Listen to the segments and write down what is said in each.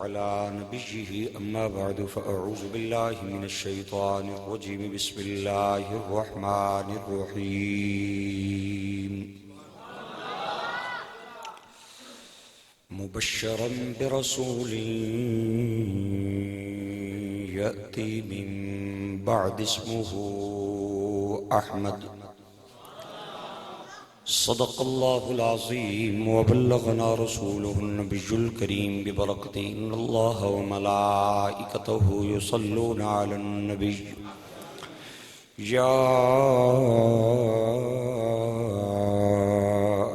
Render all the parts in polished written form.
على نبيه أما بعد فأعوذ بالله من الشيطان الرجيم بسم الله الرحمن الرحيم مبشرا برسول يأتي من بعد اسمه أحمد صدق الله العظيم وبلغنا رسوله النبي الكريم ببركة إن الله وملائكته يصلون على النبي يا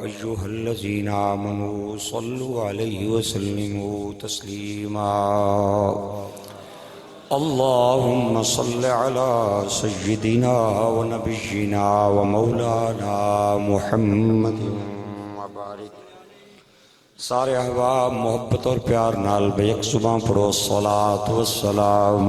أيها الذين آمنوا صلوا عليه وسلموا تسليما اللهم صل على سيدنا ونبينا ومولانا محمد وبارك سارے احباب محبت اور پیار نال بیک زبان پڑھو الصلاۃ والسلام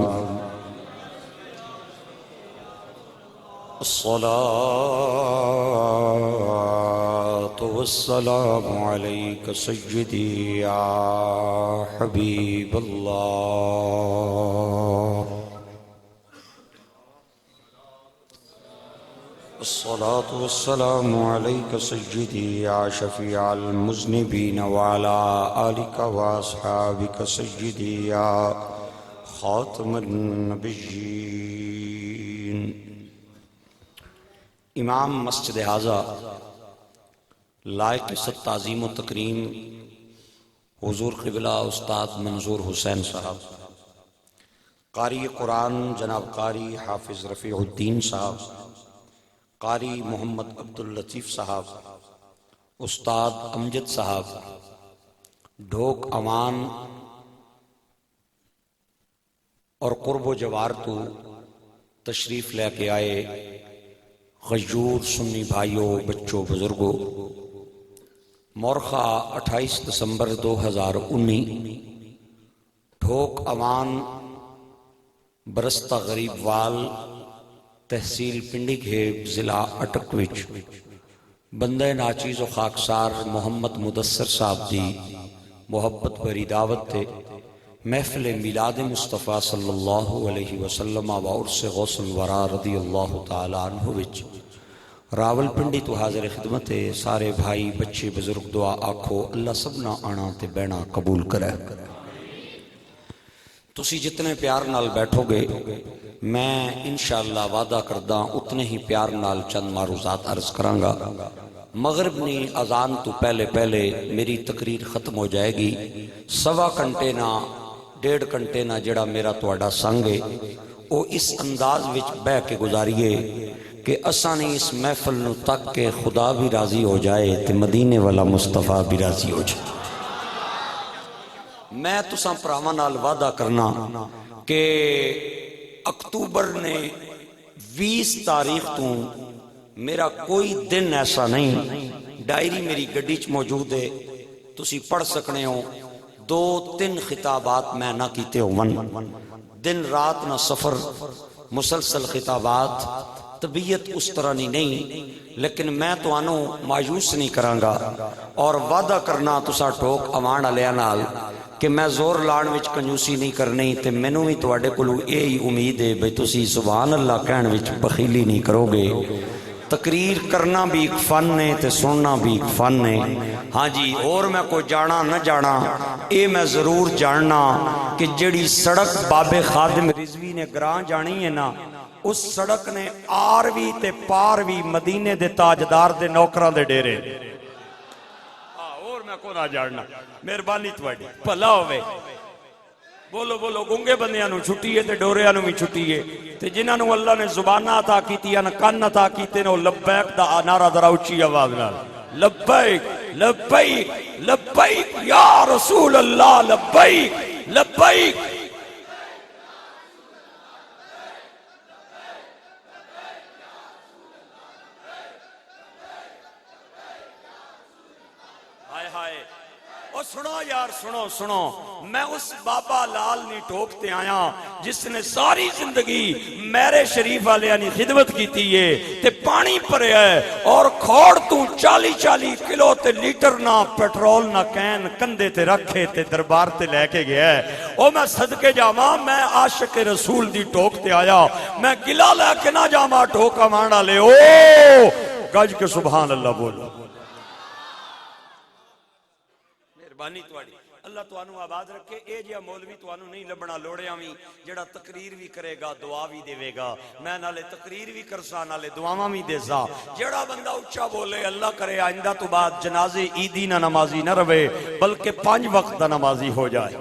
الصلاۃ والسلام علیک سیدی یا حبیب اللہ الصلاۃ والسلام علیک سیدی یا شفیع المذنبین وعلی آلک واصحابک سیدی یا خاتم النبیین امام مسجد حاضہ لائق ست تعظیم و تکریم حضور قبلہ استاد منظور حسین صاحب، قاری قرآن جناب قاری حافظ رفیع الدین صاحب، قاری محمد عبداللطیف صاحب، استاد امجد صاحب، ڈھوک امان اور قرب و جوار تو تشریف لے کے آئے غیور سنی بھائیوں، بچوں، بزرگوں، مورخہ 28 دسمبر 2019 ڈھوک امان برستہ غریب وال تحصیل پنڈی گھیب ضلع اٹک وچ بندے ناچیز و خاکسار محمد مدثر صاحب دی محبت بری دعوت تے محفل میلاد مصطفیٰ صلی اللہ علیہ وسلم و عرس غوث الورا رضی اللہ تعالیٰ عنہ وچ راول پنڈی تو حاضر خدمت ہے۔ سارے بھائی بچے بزرگ دعا آکھو اللہ سبنا آنا تے بہنا قبول کرے۔ تسی جتنے پیار نال بیٹھو گے میں انشاءاللہ وعدہ کردہ اتنے ہی پیار نال چند معروضات عرض کرانگا۔ مغرب نے اذان تو پہلے میری تقریر ختم ہو جائے گی۔ سوا گھنٹے نہ 1.5 گھنٹے نہ جڑا میرا تواڈا سنگ ہے وہ اس انداز وچ بہ کے گزاریے کہ اساں نے اس محفل نو تک کے خدا بھی راضی ہو جائے تے مدینے والا مصطفیٰ بھی راضی ہو جائے۔ میں تساں پراواں نال وعدہ کرنا کہ اکتوبر نے 20 تاریخ تو میرا کوئی دن ایسا نہیں، ڈائری میری گڈی چ موجود ہے، تسی پڑھ سکنے ہو۔ 2-3 خطابات میں نہ کیتے ہو، دن رات نہ سفر، مسلسل خطابات، طبیعت اس طرح نہیں، لیکن میں تو آنو مایوس نہیں کرانگا اور وعدہ کرنا تسا ٹھوک امان علیہ نال کہ میں زور لان وچ کنجوسی نہیں کرنی تے مینوں بھی تواڈے کولوں یہی امید ہے بھئی تسی سبحان اللہ کہن وچ بخیلی نہیں کرو گے۔ تقریر کرنا بھی ایک فن ہے تے سننا بھی ایک فن ہے۔ ہاں جی، اور میں کوئی جانا نہ جانا اے میں ضرور جاننا کہ جڑی سڑک بابے خادم رضوی نے گران جانی ہے نا، اس سڑک نے آر بھی تے پار بھی مدینے دے تاجدار دے نوکران دے ڈیرے۔ اور میں کو نہ جاننا، مہربانی تواڈی بھلا ہوئے۔ بولو بولو، گنگے بندیاں نو چھٹی ہے تے ڈوریاں نو بھی چھٹی ہے تے جنہاں نو اللہ نے زبانہ عطا کیتیاں نہ کان عطا کیتے نو لبیک دا نعرہ ذرا اونچی آواز نال لبیک لبیک لبیک یا رسول اللہ لبیک لبیک۔ ہائے ہائے او سنو یار، یار سنو سنو، میں اس بابا لال نہیں ٹوکتے آیا جس نے ساری زندگی میرے شریف والے نے خدمت کی تھی تے پانی پرے ہے اور کھوڑ تو 40 کلو تے لیٹر نہ پیٹرول نہ کین کندے تے رکھے تے دربار تے لے کے گیا ہے۔ او میں صدقے جاواں، میں عاشق رسول دی ٹوکتے آیا، میں گلا لے کے نہ جاواں ٹوکا مانڈا لے او گج کے سبحان اللہ بولو۔ مہربانی تواڈی، اللہ توانو آباد رکھے۔ اے جیا مولوی توانو نہیں لبنا لوڑیاں وی جڑا تقریر بھی کرے گا دعا بھی دے گا، میں نالے تقریر بھی کرسا نالے دعاواں بھی دے سا۔ جڑا بندہ اچھا بولے اللہ کرے آئندہ تو بعد جنازے عیدی نہ نمازی نہ رہے بلکہ 5 وقت دا نمازی ہو جائے۔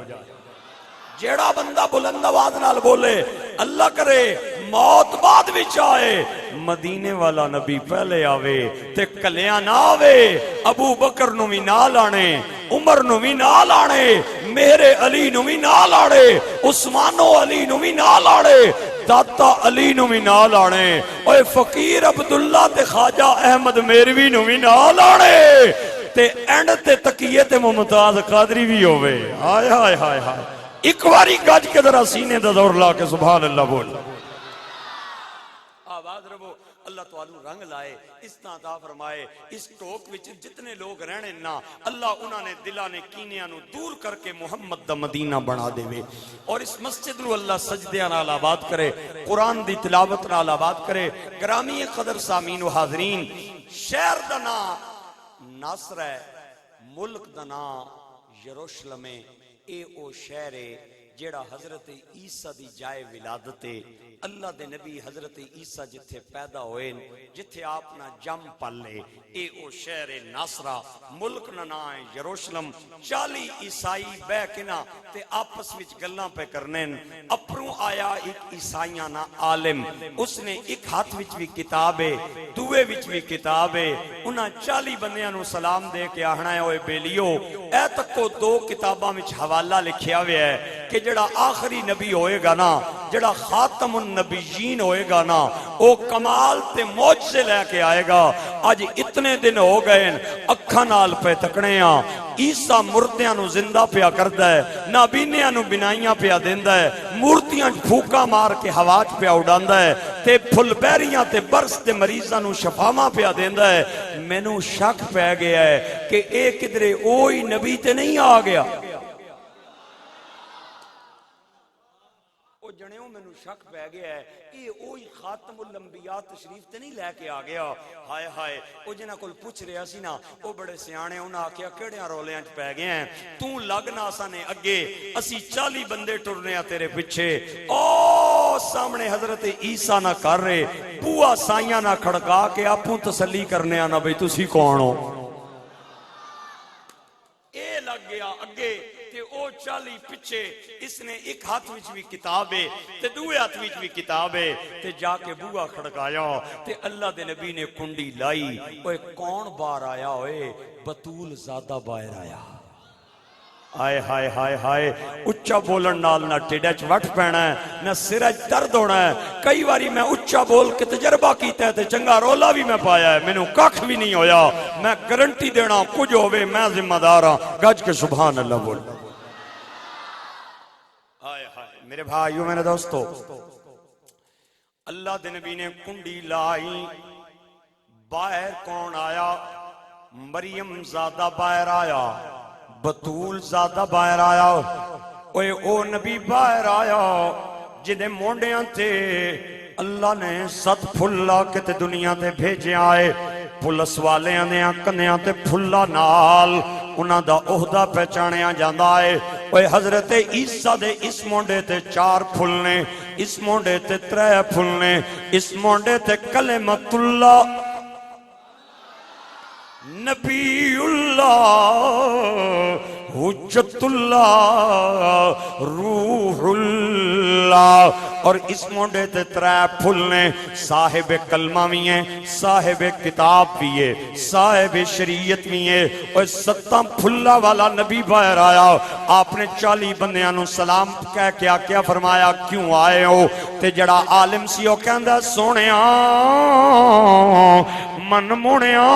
جیڑا بندہ بلند آواز نال بولے اللہ کرے موت بعد وچ آئے، مدینے والا نبی پہلے آوے تے کلیاں نہ آوے، ابو بکر نو بھی نال آنے، عمر نو بھی نال آنے، میرے علی نو بھی نال آنے، عثمان و علی نو بھی نال آنے، داتا علی نو بھی نال آنے، اوے فقیر عبداللہ تے خواجہ احمد میروی نو بھی نال آنے تے اینڈ تے تقیے تے ممتاز قادری بھی ہوئے۔ ہائے ہائے ہائے ہائے، ایک واری گج کے ذرا سینے دا زور لا کے سبحان اللہ بول۔ آواز رہو، اللہ تعالیٰ رنگ لائے، اس طرح عطا فرمائے۔ اس ٹوک وچ جتنے لوگ رہنے نا اللہ انہاں نے دلاں نے کینیاں نو دور کر کے محمد دا مدینہ بنا دے وے، اور اس مسجد نو اللہ سجدیاں نال آباد کرے، قرآن دی تلاوت نال آباد کرے۔ گرامی قدر سامعین و حاضرین، شہر دا نام ناصر ہے، ملک دا نام یروشلم ہے۔ اے او شہر ہے جیڑا حضرت عیسیٰ دی جائے ولادت ہے۔ اللہ دے نبی حضرت عیسیٰ جتھے پیدا ہوئے جتھے آپ نہ جم پلے، اے او شہر ناصرہ، ملک نہ نائیں یروشلم۔ 40 عیسائی بے کنا تے آپس وچ گلاں پہ کرنے، اپروں آیا ایک عیسائیاں نہ عالم، اس نے ایک ہاتھ وچ بھی کتاب ہے دوے وچ بھی کتاب ہے، انہاں 40 بندیاں نو سلام دے کے آہنا ہے اوے بیلیو اے تکو 2 کتاباں وچ حوالہ لکھیا ہویا ہے کہ جڑا آخری نبی ہوئے گا نا، جڑا خاتم النبیین ہوئے گا نا، او کمال تے معجزے لے کے آئے گا۔ آج اتنے دن ہو گئے اکھاں نال پہ تکنے ہاں، عیسیٰ مردیاں نو زندہ پیا کردا ہے، نابینیاں نو بنائیاں پیا دیندا ہے، مورتیاں پھوکا مار کے ہوا چ پیا اڑاندا ہے تے پھل بیریاں تے برس تے مریضاں نو شفاواں پیا دیندا ہے۔ مینوں شک پہ گیا ہے کہ اے کدرے اوہی نبی تے نہیں آ گیا۔ جنیوں میں نو شک پہ گیا ہے یہ اوہی خاتم الانبیاء تشریف تے نہیں لے کے آ گیا۔ ہائے ہائے، او جنہ کل پوچھ رہا سی نا، او بڑے سیانے انہاں آکھیا کیڑیاں رولیاں چ پہ گئے ہیں، تو لگنا اسانے اگے، اسی 40 بندے ٹرنے ہیں تیرے پچھے۔ او سامنے حضرت عیسیٰ نہ کر رہے، بوا سائیاں نہ کھڑکا کے آپوں تسلی کرنے آنا بھئی تسی کون ہو۔ اے لگ گیا اگے تے او 40 پچھے، اس نے ایک ہاتھ وچ بھی کتاب ہے تے دوے ہاتھ وچ بھی کتاب ہے تے جا کے بوا کھڑکایا تے اللہ دے نبی نے کنڈی لائی، اوے کون باہر آیا ہوئے؟ بطول زادہ باہر آیا۔ آئے ہائے ہائے ہائے، اچھا بولن نال نہ ٹیڈچ وٹ پینا ہے نہ سرج درد ہونا ہے۔ کئی باری میں اچھا بول کے تجربہ کیتا ہے تے چنگا رولا بھی میں پایا ہے، مینوں ککھ بھی نہیں ہویا۔ میں گارنٹی دینا کچھ ہوئے میں ذمہ دار ہاں، گج کے سبحان اللہ بول۔ میرے بھائیوں میرے دوستو، اللہ دے نبی نے کنڈی لائی، باہر کون آیا؟ مریم زادہ باہر آیا، بطول زادہ باہر آیا۔ اوے او نبی باہر آیا جدے مونڈیاں تے اللہ نے 7 پھلا کے تے دنیا تے بھیجے آئے، پھلس والیاں دیاں کنیاں تے پھلا نال انہاں دا عہدہ پہچانیا جاندا ہے۔ اوے حضرت عیسیٰ دے اس مونڈے تے 4 پھلنے، اس مونڈے تے 3 پھلنے، اس مونڈے تے کلمۃ اللہ نبی اللہ حجت اللہ روح اللہ، اور اس مونڈے تے 3 پھلنے، صاحب کلمہ بھی ہیں، صاحب کتاب بھی ہے، صاحب شریعت بھی ہے۔ اور 7 پھلا والا نبی باہر آیا، آپ نے 40 بندیاں نو سلام کہہ کے کیا فرمایا کیوں آئے ہو؟ تے جڑا عالم سی او کہندا سونیاں من مونیا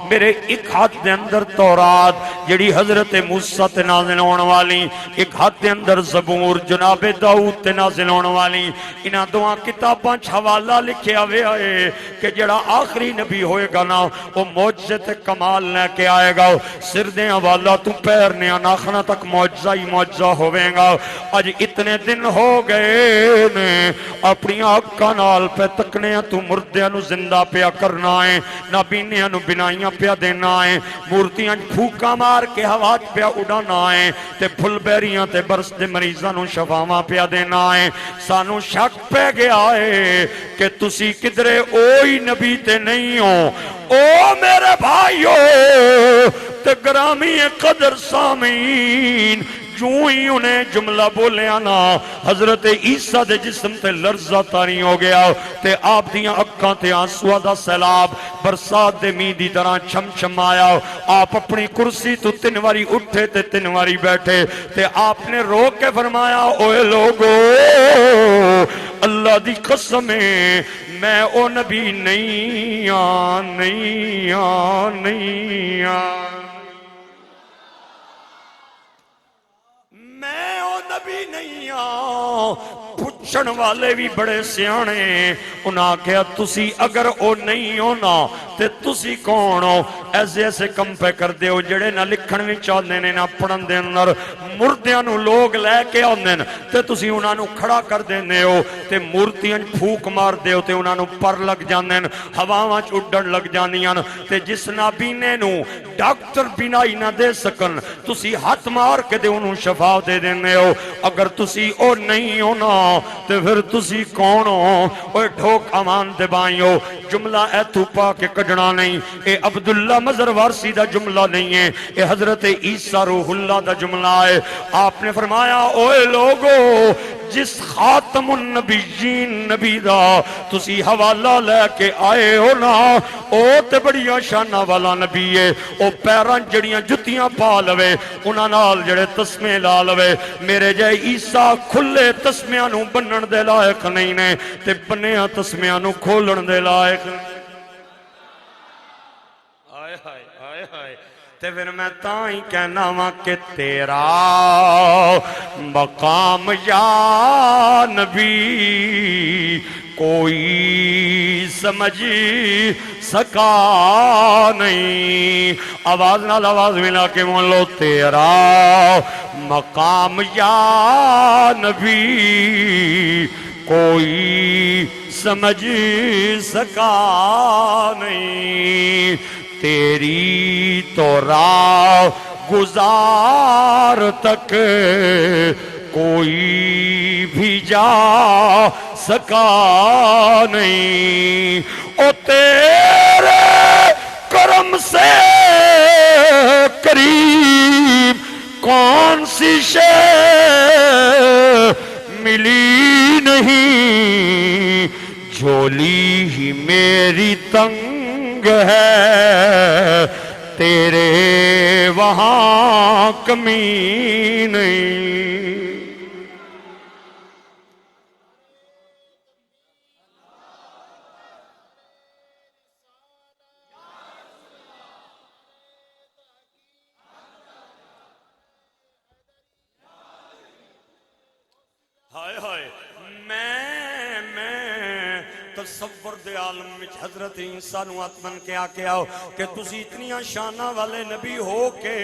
میرے ایک ہاتھ دے اندر تورات جڑی حضرت موسیٰ تے نازل ہونے والی، ایک ہاتھ دے اندر زبور جناب داؤد تے نازل ہونے والی، انہاں دعا کتاباں حوالہ لکھیا ہویا ہے کہ جڑا آخری نبی ہوئے گا نا وہ معجزے تے کمال لے کے آئے گا، سر دے حوالہ تو پیر نے ناخنا تک معجزہ ہی معجزہ ہوئے گا۔ آج اتنے دن ہو گئے نے اپنی آقا نال پہ تکنے تو مردیاں نو زندہ پیا کرنا ہے، نابینیاں نو بنائیاں پیا دینا ہے، مورتیاں پھوکا مار کے ہوا پیا اڑانا ہے، تے پھل بیریاں تے برس دے مریضاں نو شفاواں پیا دینا ہے۔ سانو شک پہ گیا ہے کہ تسی کدرے اوئی نبی تے نہیں ہو۔ او میرے بھائیو تے گرامی قدر سامین، جو ہی انہیں جملہ بولیا نا حضرت عیسیٰ دے جسم تے لرزہ تاری ہو گیا، تے آپ دیاں اکھاں تے آنسوآ دا سیلاب برسات دے می دی طرح چھم چھم آیا۔ آپ اپنی کرسی تو 3 واری اٹھے تے 3 واری بیٹھے، تے آپ نے رو کے فرمایا اوے لوگو اللہ دی قسم ہے میں او نبی نہیں میں او نبی نہیں پوچھن والے بھی بڑے سیانے، انہاں کہا تسی اگر او نہیں ہونا تے تسی کون ہو؟ ایسے ایسے کم پہ کر دے ہو جڑے نہ لکھن میں چاہتے ہیں نہ پڑھن دے اندر، مردیاں نو لوگ لے کے آنے تے تسی انہاں نو کھڑا کر دینے ہو، تے مورتیاں پھوک مار دے ہو تے انہاں نو پر لگ جانے، ہواواں چڑھن لگ جانیاں، تے جس نابینے نو ڈاکٹر بینائی نہ دے سکن تسی ہاتھ مار کے دے انہوں شفا دے دینے ہو۔ اگر تسی او نہیں ہونا تے پھر تسی کون ہو؟ اوہ ڈھوک امان دے بائیں ہو۔ جملہ اے توپا کے کجنا نہیں، اے عبداللہ مظہر وارسی دا جملہ نہیں ہے، اے حضرت عیسیٰ روح اللہ دا جملہ ہے۔ آپ نے فرمایا اوے لوگو جس خاتم النبیین نبی دا تسی حوالہ لے کے آئے ہو نا او تے بڑیاں شانہ والا نبی ہے، او پیران جڑیاں جتیاں پا لوے انہاں نال جڑے تسمے لا لوے، میرے جائے عیسیٰ کھلے تسمیاں نو بنن دے لائق نہیں نے تے بنیاں تسمیاں نو کھولن دے لائق نہیں۔ آئے ہائے آئے ہائے، تے پھر میں تائیں کہنا ہاں کہ تیرا مقام یا نبی کوئی سمجھ سکا نہیں۔ آواز نال آواز ملا کے بولو تیرا مقام یا نبی کوئی سمجھ سکا نہیں، تیری تو راہ گزار تک کوئی بھی جا سکا نہیں۔ او تیرے کرم سے قریب کون سی شے ملی نہیں، جھولی ہی میری تنگ ہے تیرے وہاں کمی نہیں۔ ہائے ہائے، میں تصور دے عالم میں حضرت عیسیٰ نو آتمن کے آکے آؤ کہ تسی اتنیاں شانہ والے نبی ہو کے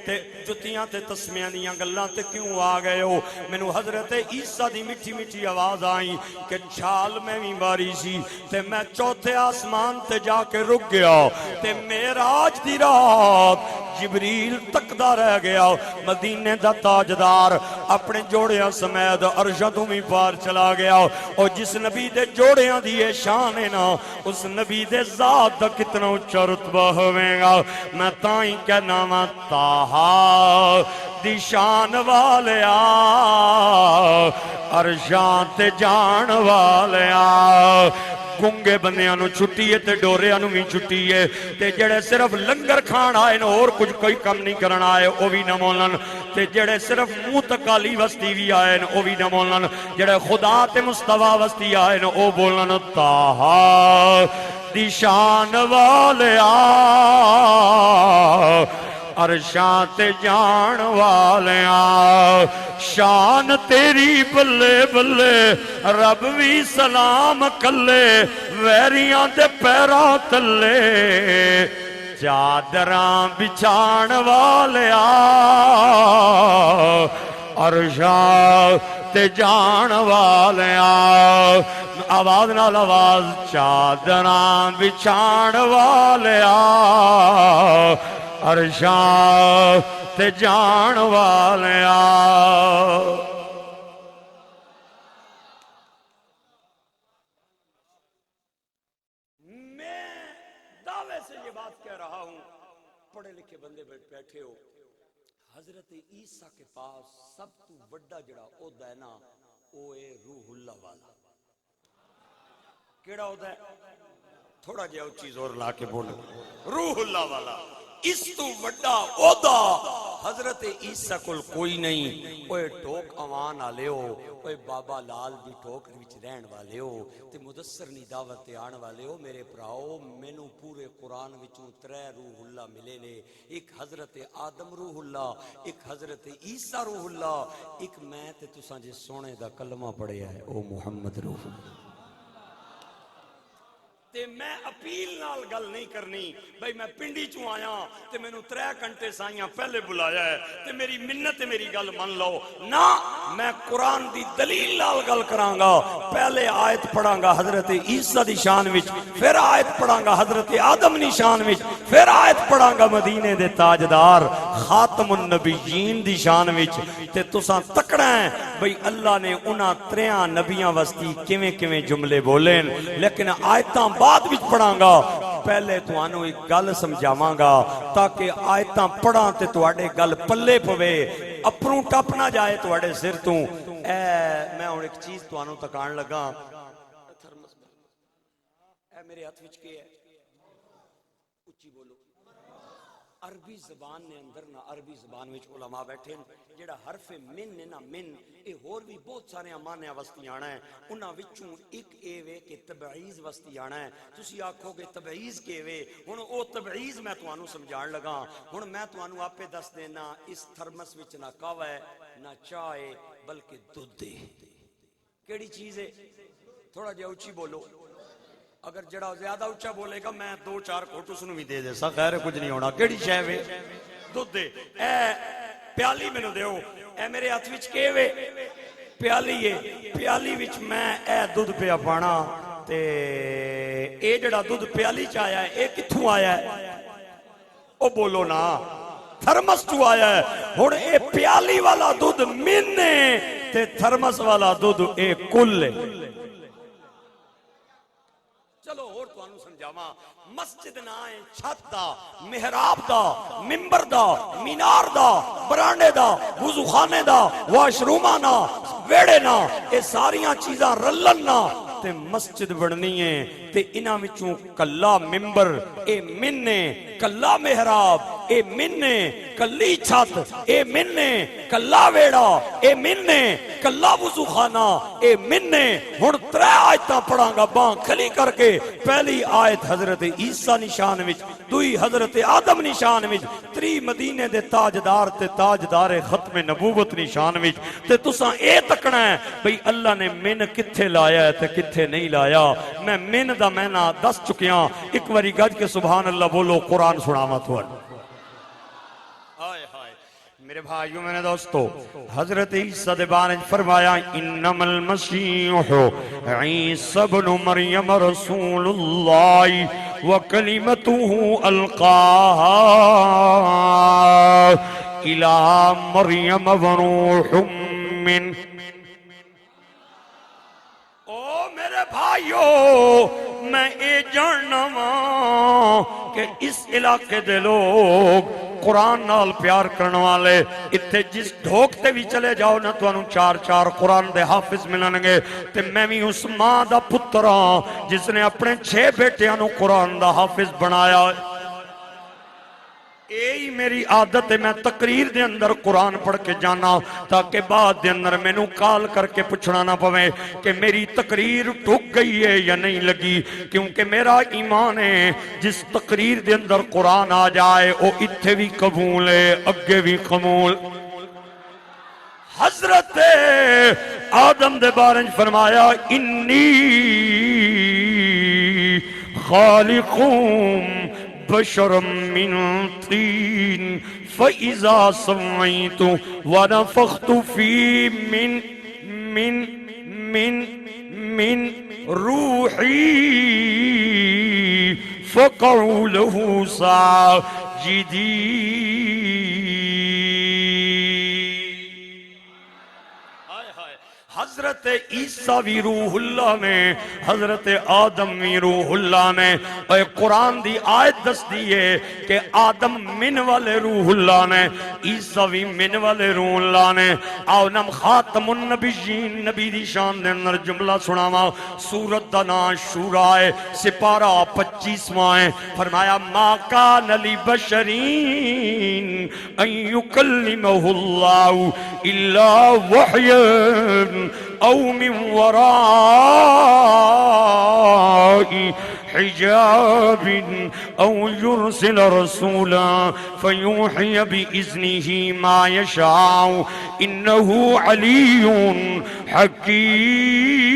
تے جتیاں تے تسمیاں دیاں گلاں تے کیوں آ گئے ہو؟ میں نو حضرت عیسیٰ دی مٹھی مٹھی آواز آئیں کہ چھال میں بھی باری سی تے میں چوتھے آسمان تے جا کے رک گیا تے معراج دی رات جبریل تکدا رہ گیا، مدینے دا تاجدار اپنے جوڑیاں سمیت عرشہ تو بھی پار چلا گیا، اور جس نبی دے جوڑیاں دیئے شان ہے نا اس نبی دے ذات دا کتنا اچھا رتبہ ہوئے گا۔ میں تائیں کہنا وا تاہا دی شان والیا عرشاں تے جان والیا، گنگے بندیاں نو چھٹی ہے تے ڈوریاں نو بھی چھٹی ہے، تے جڑے صرف لنگر کھان آئے نو اور کچھ کوئی کم نہیں کرنا آئے او بھی نہ مولن، تے جڑے صرف منہ تکالی وستی بھی آئے نو او بھی نہ مولن، جڑے خدا تے مصطفیٰ وستی آئے نو او بولن تاہا دی شان والیا عرشاں تے جان والیاں شان تیری بلے بلے رب بھی سلام کلے ویریاں دے پیراں تلے چادراں بچھان والیا عرشاں تے جان والیا آواز نال آواز چادراں بچھان والیا عرشاں تے جان والیا میں دعوے سے یہ بات کہہ رہا ہوں، پڑھے لکھے بندے بیٹھے ہو، حضرت عیسیٰ کے پاس سب تو بڑا جڑا عہدہ ہے نا وہ ہے روح اللہ والا۔ کیڑا عہدہ ہے؟ تھوڑا جہا چیز اور لا کے بولو، روح اللہ والا۔ اس تو بڑا عہدہ حضرت عیسیٰ کول کوئی نہیں۔ اوے ٹوک آوان والے ہو، اوے بابا لال دی ٹوک وچ رہن والے ہو تے مدثر نی دعوت تے آن والے ہو، میرے بھراؤ مینوں پورے قرآن وچوں 3 روح اللہ ملے نے، ایک حضرت آدم روح اللہ، ایک حضرت عیسیٰ روح اللہ، ایک میں تے تساں جے سونے دا کلمہ پڑھیا ہے او محمد روح اللہ۔ تے میں اپیل نال گل نہیں کرنی بھئی میں پنڈی چوں آیا تے میں نو 3 گھنٹے سائیاں پہلے بلایا ہے تے میری منت میری گل من لو نا، میں قرآن دی دلیل نال گل کراں گا۔ پہلے آیت پڑھاں گا حضرت عیسیٰ دی شان وچ، پھر آیت پڑھاں گا حضرت آدم دی شان وچ، پھر آیت پڑھاں گا مدینے دے تاجدار خاتم النبیین دی شان وچ، تے تساں تکڑا ہے بھئی اللہ نے انہاں 3 نبیاں واسطے کیویں کیویں جملے بولے، لیکن آیتاں بعد وچ پڑھاں گا۔ پہلے تانوں ایک گل سمجھاواں گا تاکہ آیتاں پڑھاں تے تواڈے گل پلے پوے، اپروں ٹپ نہ جائے تواڈے سر تو۔ میں ہن ایک چیز تانوں تکان لگا، میرے ہاتھ وچ کی ہے؟ اچھی بولو۔ عربی زبان نے اندر نہ عربی زبان وچ علماء بیٹھے جڑا حرف من ہے نا من اے ہور بھی بہت سارے معنی واسطے آنا ہے، انہاں وچوں ایک اے وے کہ تبعیض واسطے آنا ہے۔ تسی آکھو گے تبعیض کے وے، ہن او تبعیض میں تانوں سمجھان لگا۔ ہن میں تانوں آپے دس دینا، اس تھرمس وچ نہ قہوہ ہے نہ چائے ہے بلکہ دودھ ہے۔ کیڑی چیز ہے؟ تھوڑا جہا اچھی بولو، اگر جڑا زیادہ اچھا بولے گا میں 2-4 کوٹ اس نو بھی دے دے سا، خیر کچھ نہیں ہونا۔ کیڑی شے وے؟ دودھ ہے۔ اے پیالی مینوں دیو، اے میرے ہاتھ وچ کے وے؟ پیالی ہے، پیالی وچ میں اے دودھ پیا پانا تے اے جڑا دودھ پیالی چ آیا ہے اے کتھوں آیا ہے؟ او بولو نا، تھرمس تو آیا ہے۔ ہن اے پیالی والا دودھ من ہے تے تھرمس والا دودھ اے کل ہے۔ چلو اور تانوں سمجھاواں، مسجد نہ ہے چھت دا، محراب دا، منبر دا، مینار دا، برانڈے دا، وضو خانے دا، واش روماں نا، ویڑے نا، اے ساریاں چیزاں رلن نا تے مسجد بننی ہے۔ تے انہاں وچوں کلا ممبر اے من ہے، کلا محراب اے من ہے، کلی چھت اے من ہے، کلا ویڑا اے من ہے، کلا وضو خانہ اے من ہے۔ ہن 3 آیتاں پڑھاں گا باں کھلی کر کے۔ پہلی آیت حضرت عیسیٰ نشان وچ، دوئی حضرت آدم نشان وچ، 3 مدینے دے تاجدار تے تاجدار ختم نبوت نشان وچ۔ تے تساں اے تکنا ہے بھئی اللہ نے من کتھے لایا ہے تے کتھے نہیں لایا۔ میں من دا معنی دس چکیاں، ایک واری گج کے سبحان اللہ بولو، قرآن سناواں تھوڑا۔ میرے بھائیوں میں نے دوستو، حضرت عیسیٰ دے بارے فرمایا انما المسیح عیسیٰ بن مریم رسول اللہ وکلمتہ القاہا الى مریم وروح من۔ او میرے بھائیوں، میں اے جاننا ہوں کہ اس علاقے دے لوگ قرآن نال پیار کرنے والے اتھے جس ڈھوکتے بھی چلے جاؤ نہ تو انہوں 4 قرآن دے حافظ ملن گے۔ تے میں بھی اس ماں دا پتر ہاں جس نے اپنے 6 بیٹیاں نو قرآن دا حافظ بنایا۔ یہی میری عادت ہے، میں تقریر دے اندر قرآن پڑھ کے جانا تاکہ بعد دے اندر میں نو کال کر کے پوچھنا نہ پوے کہ میری تقریر ٹھک گئی ہے یا نہیں لگی، کیونکہ میرا ایمان ہے جس تقریر دے اندر قرآن آ جائے وہ اتھے بھی قبول ہے اگے بھی قبول۔ حضرت آدم دے بارے فرمایا انی خالقون بشر من طین فَإِذَا سَوَّيْتُ وَنَفَخْتُ فِي من روحی فَقَعُوا لَهُ سَاجِدِينَ۔ حضرت عیسیٰ بھی روح اللہ نے، حضرت آدم بھی روح اللہ نے، اور قرآن دی آیت دس دیئے کہ آدم من والے روح اللہ نے، عیسیٰ بھی من والے روح اللہ نے۔ آؤ نم خاتم النبیین نبی دی شان دے اندر جملہ سناوا، سورت دا نام شورا ہے، سپارہ 25واں ہے۔ فرمایا ما کان لبشرین ان یکلمہ اللہ الا وحیاً او من وراء حجاب او يرسل رسولا فيوحي بإذنه ما يشاء انه علي حكيم۔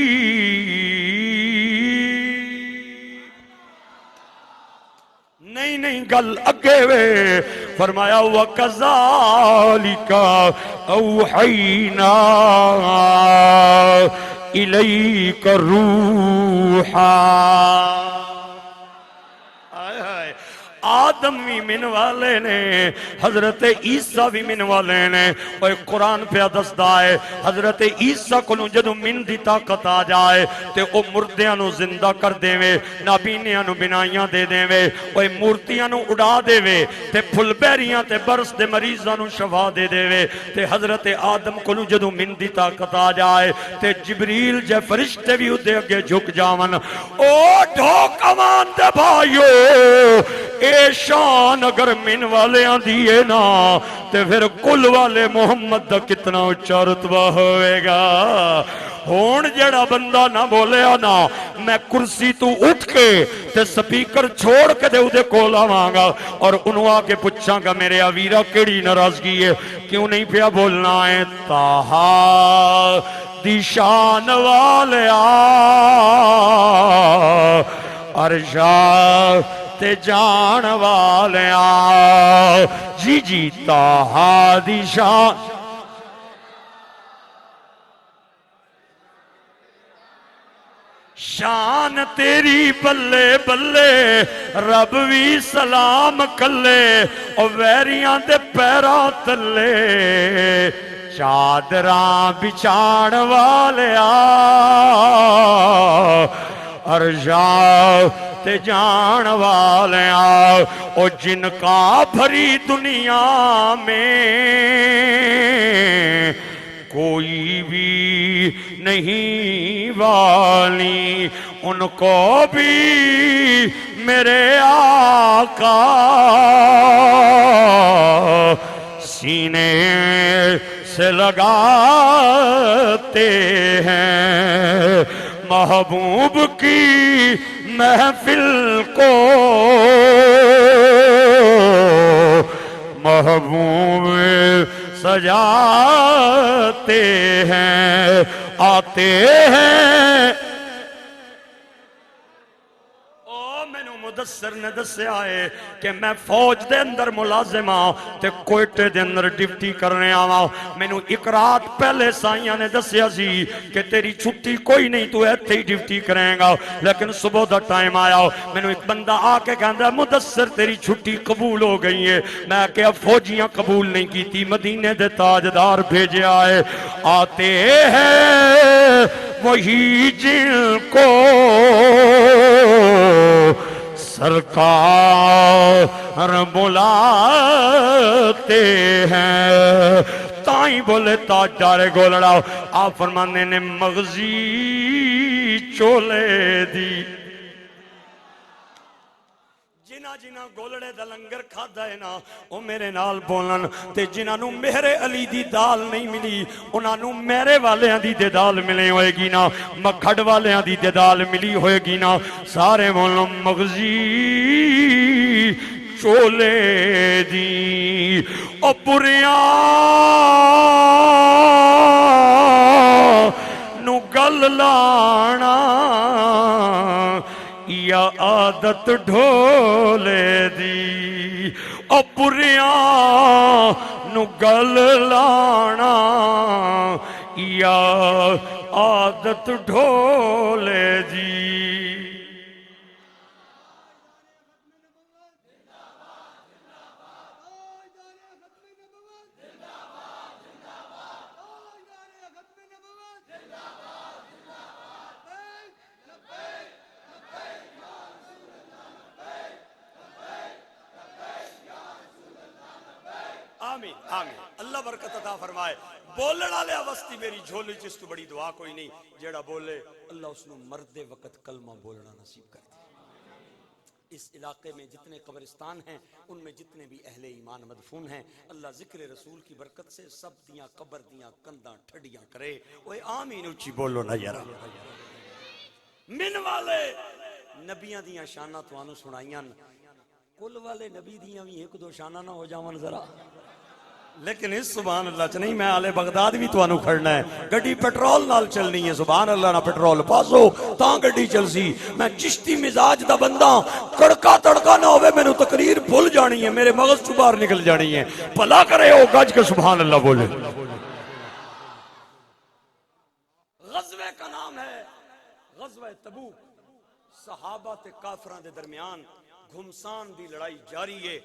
نہیں گل اگے وے، فرمایا وَكَذَلِكَ أَوْحَيْنَا إِلَيْكَ الرُّوحَا۔ آدم بھی من والے نے، حضرت عیسیٰ بھی من والے نے، اور قرآن پہ دستا ہے حضرت عیسیٰ کو جدو من دی طاقت آ جائے تے او مردیاں نو زندہ کر دے وے، نابینیاں نو بنائیاں دے دے وے، اور مورتیاں نو اڑا دے وے، تے پھل بیریاں تے برس دے مریضاں نو شفا دے دے وے۔ تے حضرت آدم کو جدو من دی طاقت آ جائے تے جبریل جے فرشتے بھی ادھے اگے جھک جاون، او ڈھوک امان دے بھائیو، اے شان اگر من والے دیئے نا تے پھر کل والے محمد دا کتنا اچھا رتبہ ہوئے گا۔ ہون جڑا بندہ نہ بولے نا میں کرسی تو اٹھ کے تے سپیکر چھوڑ کے دے ادھے کولا مانگا اور انہوں آکے پچھاں گا میرے آویرہ کیڑی ناراضگی ہے، کیوں نہیں پیا بولنا ہے تاہا دی شان والے عرشا تے جان والے جی جی تاہا دی شان۔ شان تیری بلے بلے رب بھی سلام کلے، اور ویریاں دے پیرا تلے چادراں بچھاڑ والے عرشا تے جان والے او جن کا بھری دنیا میں کوئی بھی نہیں والی، ان کو بھی میرے آقا سینے سے لگاتے ہیں، محبوب کی محفل کو محبوب سجاتے ہیں، آتے ہیں۔ مدثر نے دسے آئے کہ میں فوج دے اندر ملازم آؤں تے کوئٹے دے اندر ڈیوٹی کرنے آؤں، میں نو اقرات پہلے سائیاں نے دسے سی کہ تیری چھٹی کوئی نہیں، تو ایتھے ہی ڈیوٹی کریں گا، لیکن صبح دا ٹائم آیا میں نو ایک بندہ آکے کہندہ مدثر تیری چھٹی قبول ہو گئی ہے، میں کہ اب فوجیاں قبول نہیں کی تھی، مدینے دے تاجدار بھیجے آئے، آتے ہیں وہی جن کو سرکار بلاتے ہیں، تائیں بولے تاجدار گولڑا آپ فرمانے نے مغزی چولے دی، جنہ جنہاں گولڑے دا لنگر کھادا ہے نا او میرے نال بولن تے جنہاں نو میرے علی دی دال نہیں ملی انہاں نو میرے والیاں دی تے دال ملے ہوئے گی نا مکھڑ والیاں دی تے دال ملی ہوئے گی نا سارے بولن مغزی چولے دی او پریاں نو گل لانا یا عادت ڈھولے دی او پریاں نو گل لانا یا عادت ڈھولے دی آمین آمین اللہ برکت عطا فرمائے بولن والے واسطے میری جھولی چ تو بڑی دعا کوئی نہیں جیڑا بولے اللہ اس نو مرد وقت کلمہ بولنا نصیب کر دے اس علاقے میں جتنے قبرستان ہیں ان میں جتنے بھی اہل ایمان مدفون ہیں اللہ ذکر رسول کی برکت سے سب دیاں قبر دیاں کنداں ٹھڈیاں کرے اوے آمین اچھی بولو نا یارا من والے نبیاں دیاں شاناں توانوں سنائیاں کل والے نبی دیاں بھی ایک دو شاناں نہ ہو جاون ذرا لیکن اس سبحان اللہ چ نہیں میں آلے بغداد بھی توانوں کھڑنا ہے گڈی پیٹرول نال چلنی ہے سبحان اللہ نہ پیٹرول پاسو تاں گڈی چلسی میں چشتی مزاج دا بندہ کڑکا تڑکا نہ ہوئے مینوں تقریر بھول جانی ہے میرے مغز چ باہر نکل جانی ہے بھلا کرے او گج کے سبحان اللہ بولے غزوے کا نام ہے غزوہ تبوک صحابہ تے کافراں دے درمیان گھمسان دی لڑائی جاری ہے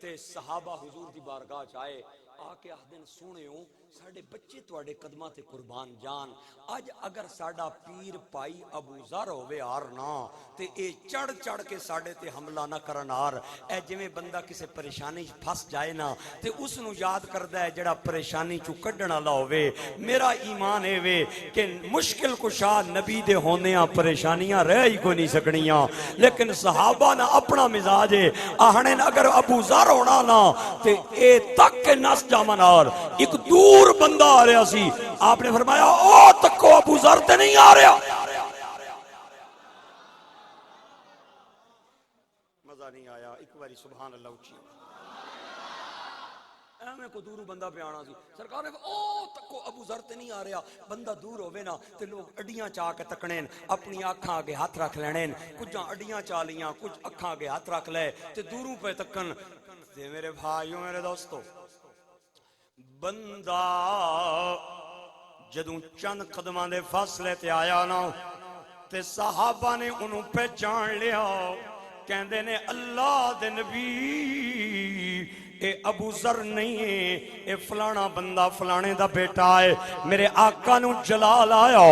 تے صحابہ حضور دی بارگاہ چ آئے آ کے آخدن سونےو ساڈے بچے تواڈے قدماں تے قربان جان اج اگر ساڈا پیر پائی ابو ذر ہوے آرنا تے اے چڑھ چڑھ کے ساڈے تے حملہ نہ کرن آر اے جویں بندہ کسے پریشانی پھس جائے نا تے اس نو یاد کردا ہے جڑا پریشانی چوں کڈن والا ہوے میرا ایمان اے وے کہ مشکل کشا نبی دے ہوندیاں پریشانیاں رہ ہی کوئی نہیں سکنیاں لیکن صحابہ نا اپنا مزاج ہے آہنن اگر ابو ذر ہونا نا تے اے تک کے نس جامن آر ایک دور بندہ آ رہا سی آپ نے فرمایا او تکو ابو ذر تے نہیں آ رہا مزہ نہیں آیا ایک باری سبحان اللہ اچھی میں کو دورو بندہ پہ آنا سی سرکار نے او تکو ابو ذر تے نہیں آ رہا بندہ دور ہوئے نا تے لوگ اڈیاں چاہ کے تکڑیں اپنی آنکھاں آگے ہاتھ رکھ لینیں کچھ اڈیاں چاہ لیاں کچھ آنکھاں آگے ہاتھ رکھ لے تے دوروں پہ تکن تے میرے بھائیوں میرے دوستو بندہ جدوں چند قدماں دے فاصلے تے آیا نا تے صحابہ نے انہوں پہچان لیا کہندے نے اللہ دے نبی اے ابو ذر نہیں ہے اے فلانا بندہ فلانے دا بیٹا ہے میرے آقا نو جلال آیا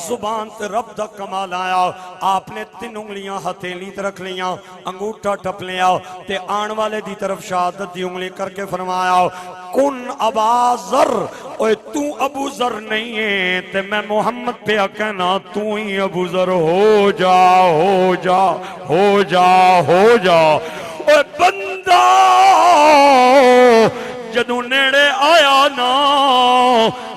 زبان تے رب دا کمال آیا آپ نے 3 انگلیاں ہتھیلی تے رکھ لیاں انگوٹھا ٹپ لیا تے آن والے دی طرف شہادت دی انگلی کر کے فرمایا کن ابا ذر اوے تو ابو ذر نہیں ہے تے میں محمد پہ کہنا تو ہی ابو ذر ہو جا ہو جا ہو جا ہو جا اوے بندہ جدوں نیڑے آیا نا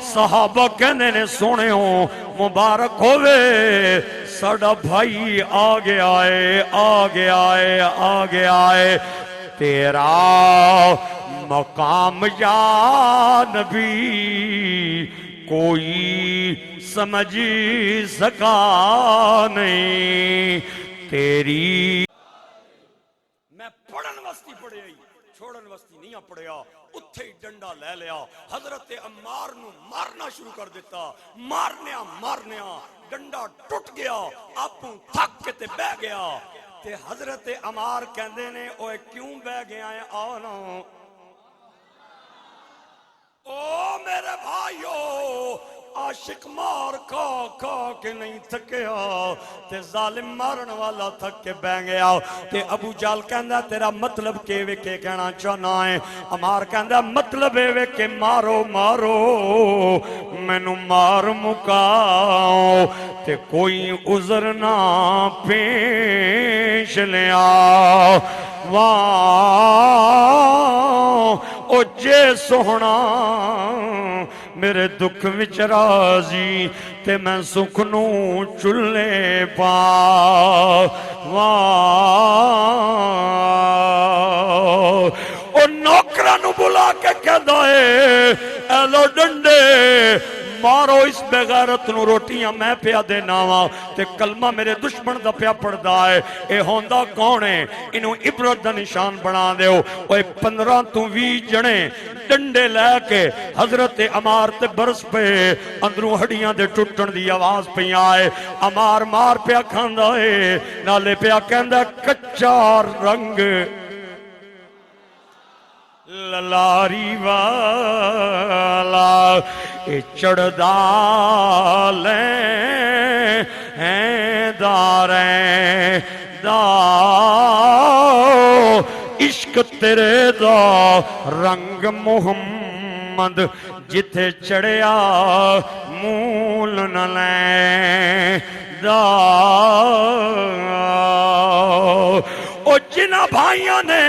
صحابہ کہنے نے سونے ہو مبارک ہوئے ساڑا بھائی آگے آئے آگے آئے آگے آئے تیرا مقام یا نبی کوئی سمجھ سکا نہیں تیری میں پڑھن وستی پڑھے آئی چھوڑن وستی نہیں پڑھیا اتھے ہی ڈنڈا لے لیا حضرت عمار نو مارنا شروع کر دیتا مارنیا ڈنڈا ٹوٹ گیا آپوں تھک کے تے بہ گیا تے حضرت عمار کہندے نے اوے کیوں بہ گیا ہے آنا او میرے بھائیو عاشق مار کھا کھا کے نہیں تھکیا تے ظالم مارن والا تھک کے بہ گیا تے ابو جال کہندا تیرا مطلب کے وے کے کہنا چاہنا ہے عمار کہندا مطلب اے وے کہ مارو مارو مینوں مار مکاؤ تے کوئی عذر نہ پیش لیا واہ او جے سوہنا میرے دکھ وچ راضی تے میں سکھ نوں چلے پا واہ او نوکراں نوں بلا کے کہندا اے اے لو ڈنڈے مارو اس بغیرت نو روٹیاں میں پیا دینا وا تے کلمہ میرے دشمن دا پیا پڑھدا ہے اے ہوندا کون ہے انہوں عبرت دا نشان بنا دیو اوے 15 تو 20 جنے ڈنڈے لے کے حضرت عمار تے برس پہ اندروں ہڈیاں دے ٹوٹن دی آواز پہ آئے عمار مار پیا کھاندا ہے نالے پیا کہندا کچا رنگ للاری والا اے چڑھدا لیں داریں دا عشق تیرے دا رنگ محمد جتھے چڑھیا مول نہ لیں دا او جنہ بھائیاں نے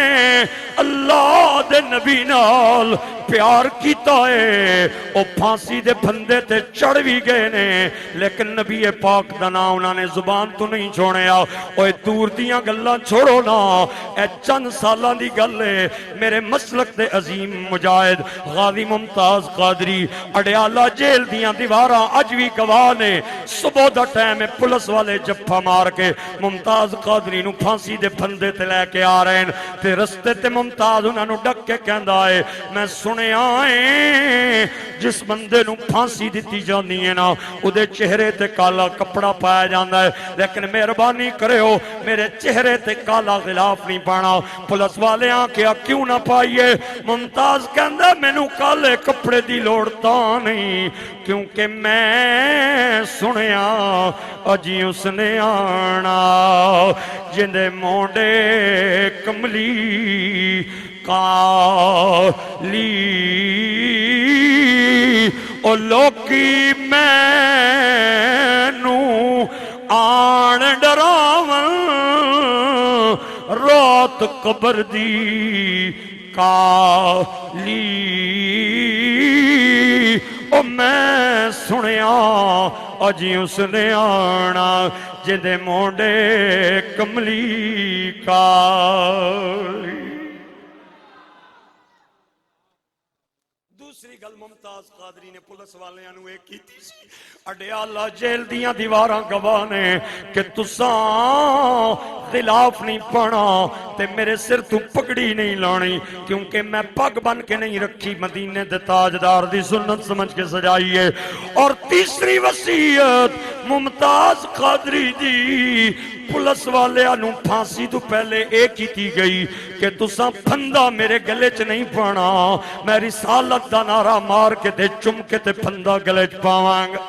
اللہ دے نبی نال پیار کیتا ہے او پھانسی دے پھندے تے چڑھ بھی گئے نے لیکن نبی پاک دا نام انہاں نے زبان تو نہیں چھوڑیا اوے دور دیاں گلاں چھوڑو نا اے چند سالاں دی گل ہے میرے مسلک دے عظیم مجاہد غازی ممتاز قادری اڈیالہ جیل دیاں دیواراں اج بھی گواہ نے صبح دا ٹائم ہے پولیس والے جپا مار کے ممتاز قادری نو پھانسی دے پھندے تے لے کے آ رہے ہیں تے رستے تے ممتاز انہاں نو ڈک کے کہندا ہے میں سنے آئے جس بندے نو پھانسی دیتی جانی ہے نا او دے چہرے تے کالا کپڑا پایا جاندا ہے لیکن مہربانی کرے ہو میرے چہرے تے کالا غلاف نہیں پانا پولیس والے آ کے کیوں نہ پائیے ممتاز کہندا مینوں کالے کپڑے دی لوڑ تاں نہیں کیونکہ میں سنیا اجی اس نے آنا جندے مونڈے کملی کالی او لوکی مینوں آن ڈراون رات قبر دی کالی او میں سنیا اجی اس نے آنا جندے مونڈے کملی کالی دوسری گل ممتاز قادری نے پولیس والیاں نو ایک کیتی سی اڈیالہ جیل دیاں دیواراں گواہ نے کہ تساں خلاف نہیں پڑھا تے میرے سر تو پگڑی نہیں لانی کیونکہ میں پگ بن کے نہیں رکھی مدینے دے تاجدار دی سنت سمجھ کے سجائی ہے اور تیسری وصیت ممتاز قادری دی پولیس والے انہوں پھانسی تو پہلے ایک ہی تھی گئی کہ تساں پھندا میرے گلے چ نہیں پانا میں رسالت دا نعرہ مار کے تے چم کے تے پھندا گلے چ پاواں گا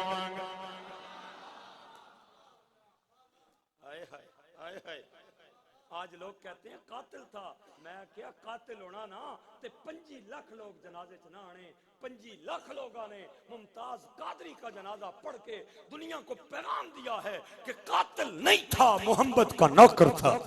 آج لوگ کہتے ہیں قاتل تھا میں کیا قاتل ہونا نا تے 25 لاکھ لوگ جنازے چ نہ آنے 25 لاکھ لوگوں نے ممتاز قادری کا جنازہ پڑھ کے دنیا کو پیغام دیا ہے کہ قاتل نہیں تھا محمد کا نوکر تھا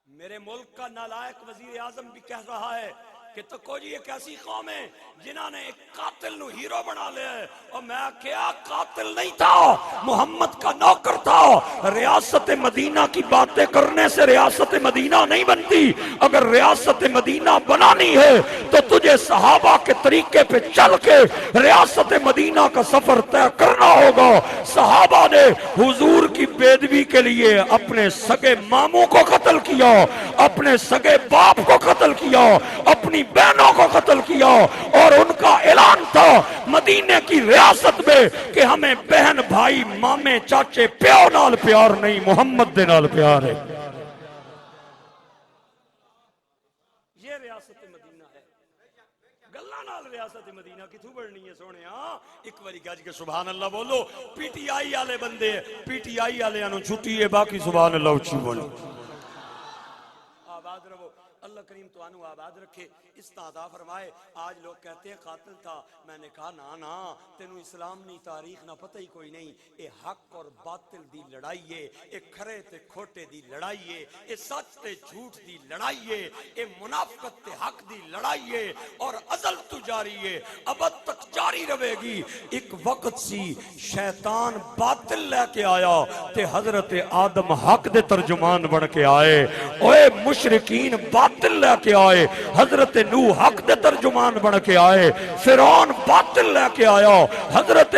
میرے ملک کا نالائق وزیر اعظم بھی کہہ رہا ہے کہ تکو جی ایک ایسی قوم ہے جنہاں نے ایک قاتل نو ہیرو بنا لیا ہے اور میں کیا قاتل نہیں تھا محمد کا نوکر تھا ریاست مدینہ کی باتیں کرنے سے ریاست مدینہ نہیں بنتی اگر ریاست مدینہ بنانی ہے تو تجھے صحابہ کے طریقے پہ چل کے ریاست مدینہ کا سفر طے کرنا ہوگا صحابہ نے حضور کی بے ادبی کے لیے اپنے سگے ماموں کو قتل کیا اپنے سگے باپ کو قتل کیا، اپنی بہنوں کو قتل کیا، اور ان کا اعلان تھا مدینے کی ریاست میں کہ ہمیں بہن بھائی مامے چاچے پیو نال پیار نہیں، محمد دے نال پیار ہے۔ یہ ریاست مدینہ ہے، گلہ نال ریاست مدینہ کتھوں بڑھنی ہے سونے ہاں؟ ایک باری گج کے سبحان اللہ بولو۔ پی ٹی آئی والے بندے، پی ٹی آئی والے انہوں چھٹی ہے، باقی سبحان اللہ اچھی بولو۔ آباد رہو، اللہ کریم تو انہوں آباد رکھے۔ استعدا فرمائے آج لوگ کہتے ہیں قاتل تھا، میں نے کہا نا نا تینوں اسلام نی تاریخ نہ پتہ ہی کوئی نہیں۔ اے حق اور باطل دی لڑائی ہے، اے کھرے تے کھوٹے دی لڑائی ہے، اے سچ تے جھوٹ دی لڑائی ہے، اے منافقت تے حق دی لڑائی ہے، اور ازل تو جاری ہے، ابد تک جاری رہے گی۔ ایک وقت سی شیطان باطل لے کے آیا تے حضرت آدم حق دے ترجمان بن کے آئے، اوے مشرکین باطل لے کے آئے، حضرت نوح حق دے ترجمان بن کے آئے، فرعون باطل لے کے آیا، حضرت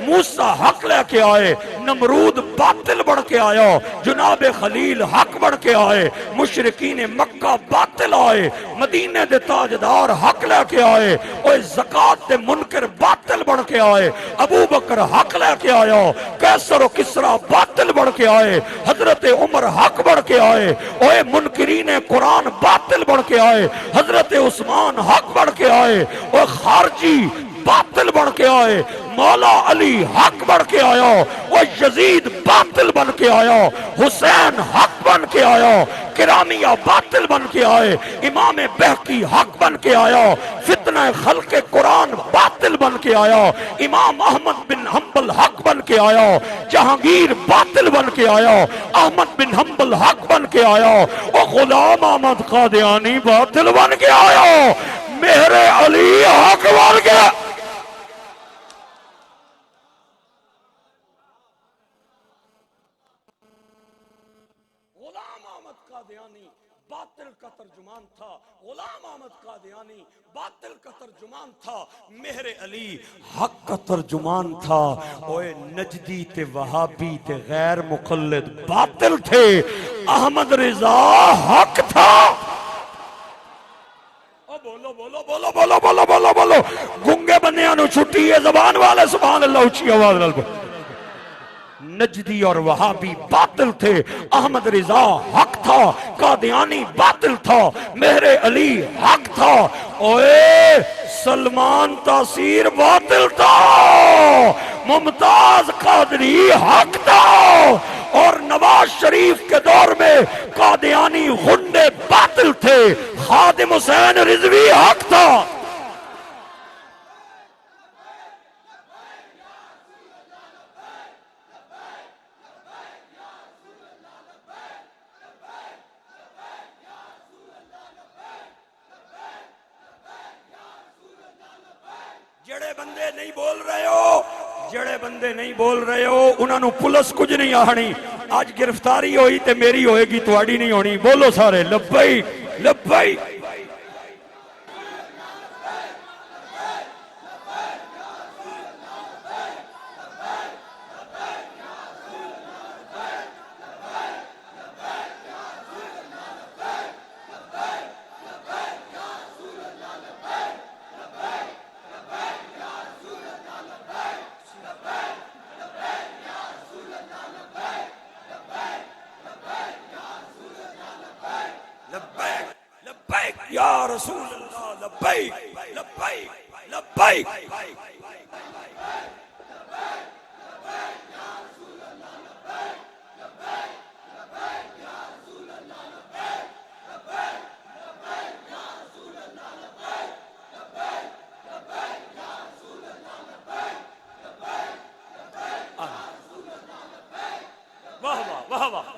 موسیٰ حق لے کے آئے، نمرود باطل بن کے آیا، جناب خلیل حق بن کے آئے، مشرکین مکہ باطل آئے، مدینے دے تاجدار حق لے کے آئے، اور زکاة دے منکر باطل بن کے آئے، ابو بکر حق لے کے آیا، قیصر و کسرا باطل بن کے آئے، حضرت عمر حق بن کے آئے، اور منکرین قرآن باطل بن کے آئے، حضرت عثمان حق بن کے آئے، اور خارجی باطل بن کے آئے، مولا علی حق بن کے آیا، وہ یزید باطل بن کے آیا، حسین حق بن کے آیا، کرامیہ باطل بن کے آئے، امام بہقی حق بن کے آیا، فتنہ خلق قرآن باطل بن کے آیا، امام احمد بن حنبل حق بن کے آیا، جہانگیر باطل بن کے آیا، احمد بن حنبل حق بن کے آیا، اور غلام احمد قادیانی باطل بن کے آیا، میرے علی حق بن کے آیا۔ غلام احمد قادیانی باطل کا ترجمان تھا، غلام احمد قادیانی باطل کا ترجمان تھا، مہر علی حق کا ترجمان تھا، اوے نجدی تے وہابی تے غیر مقلد باطل تھے، احمد رضا حق تھا۔ بولو بولو بولو بولو بولو بولو بولو، گنگے بندیاں نو چھٹی ہے، زبان والے سبحان اللہ اچھی آواز نال بولو۔ نجدی اور وہابی باطل تھے، احمد رضا حق تھا، قادیانی باطل تھا، مہر علی حق تھا، اوے سلمان تاثیر باطل تھا، ممتاز قادری حق تھا، اور نواز شریف کے دور میں قادیانی غنڈے باطل تھے، خادم حسین رضوی حق تھا۔ جڑے بندے نہیں بول رہے ہو، جڑے بندے نہیں بول رہے ہو انہاں نو پولیس کچھ نہیں آہنی، آج گرفتاری ہوئی تے میری ہوئے گی تواڈی نہیں ہونی، بولو سارے لبیک لبیک۔ یا رسول اللہ لبیک لبیک لبیک۔ واہ واہ واہ واہ۔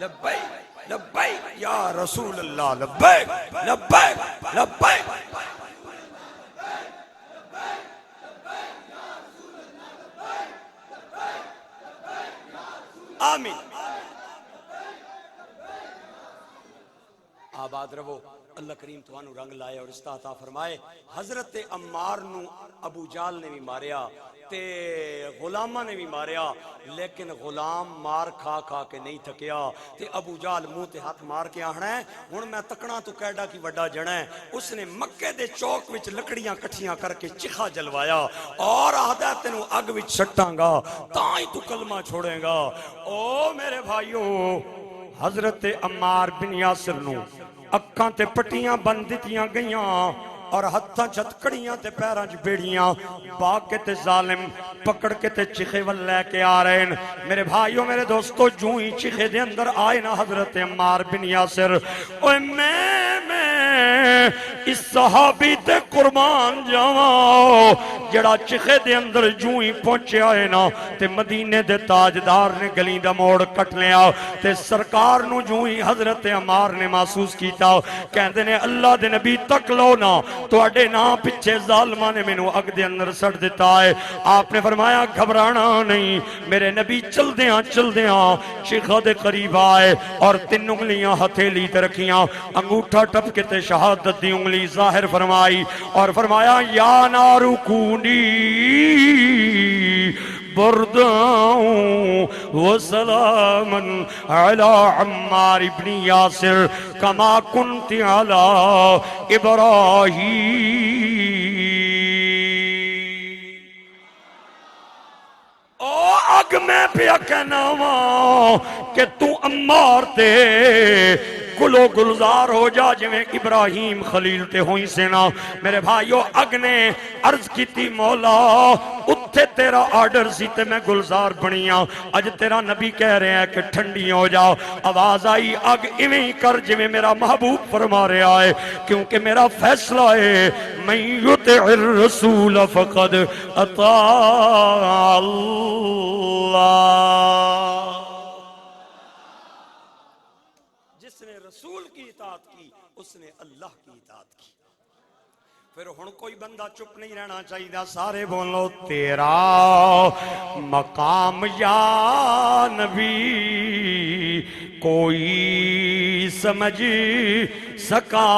لبیک لبیک یا رسول اللہ لبیک لبیک لبیک۔ آمین آباد رہو، اللہ کریم تانوں رنگ لائے اور رشتہ عطا فرمائے۔ حضرت عمار نو ابو جال نے بھی ماریا تے غلامہ نے بھی ماریا، لیکن غلام مار کھا کھا کے نہیں تھکیا تے ابو جال منہ تے ہاتھ مار کے آہنا ہے ہن میں تکنا تو کیڈا کی وڈا جنا ہے۔ اس نے مکے دے چوک وچ لکڑیاں کٹھیاں کر کے چکھا جلوایا اور آہدا تینوں اگ وچ سٹاں گا تاں ہی تو کلمہ چھوڑے گا۔ او میرے بھائیو، حضرت عمار بن یاسر نو اکھاں تے پٹیاں بن دتیاں گئیاں اور ہتھاں چھتکڑیاں تے پیراں چ بیڑیاں با کے تے ظالم پکڑ کے تے چیخے ول لے کے آ رہے ہیں۔ میرے بھائیو میرے دوستو، جو ہی چیخے دے اندر آئے نا حضرت عمار بن یاسر، اوے میں اس صحابی تے قربان جاواں جڑا چیخے دے اندر جو ہی پہنچے آئے نا تے مدینے دے تاجدار نے گلی دا موڑ کٹ لیا تے سرکار نو جو ہی حضرت عمار نے محسوس کیتا کہندے نے اللہ دے نبی تک لو نا تواڈے نا پیچھے ظالماں نے مینوں اگ دے اندر سٹ دیتا ہے۔ آپ نے فرمایا گھبرانا نہیں، میرے نبی چل دیاں شیخہ دے قریب آئے اور 3 انگلیاں ہتھیلی تے رکھیاں، انگوٹھا ٹپ کے تے شہادت دی انگلی ظاہر فرمائی اور فرمایا یا نارو کونی برداؤں وسلاماً علی عمار ابن یاسر کما کنت علی ابراہیم۔ او اگ میں پیا کہنا ہوا کہ تو عمار تے گلو گلزار ہو جا جویں ابراہیم خلیل تے ہوئی سینا۔ میرے بھائیو اگ نے عرض کی تھی مولا اتھے تیرا آرڈر سی تے میں گلزار بنیاں، اج تیرا نبی کہہ رہے ہیں کہ ٹھنڈی ہو جاؤ۔ آواز آئی اگ ایویں ہی کر جویں میرا محبوب فرما رہا ہے، کیونکہ میرا فیصلہ ہے من یطع الرسول فقد اطاع اللہ۔ جس نے رسول کی اطاعت کی اس نے اللہ کی اطاعت کی۔ پھر ہن کوئی بندہ چپ نہیں رہنا چاہیے، سارے بولو تیرا مقام یا نبی کوئی سمجھ سکا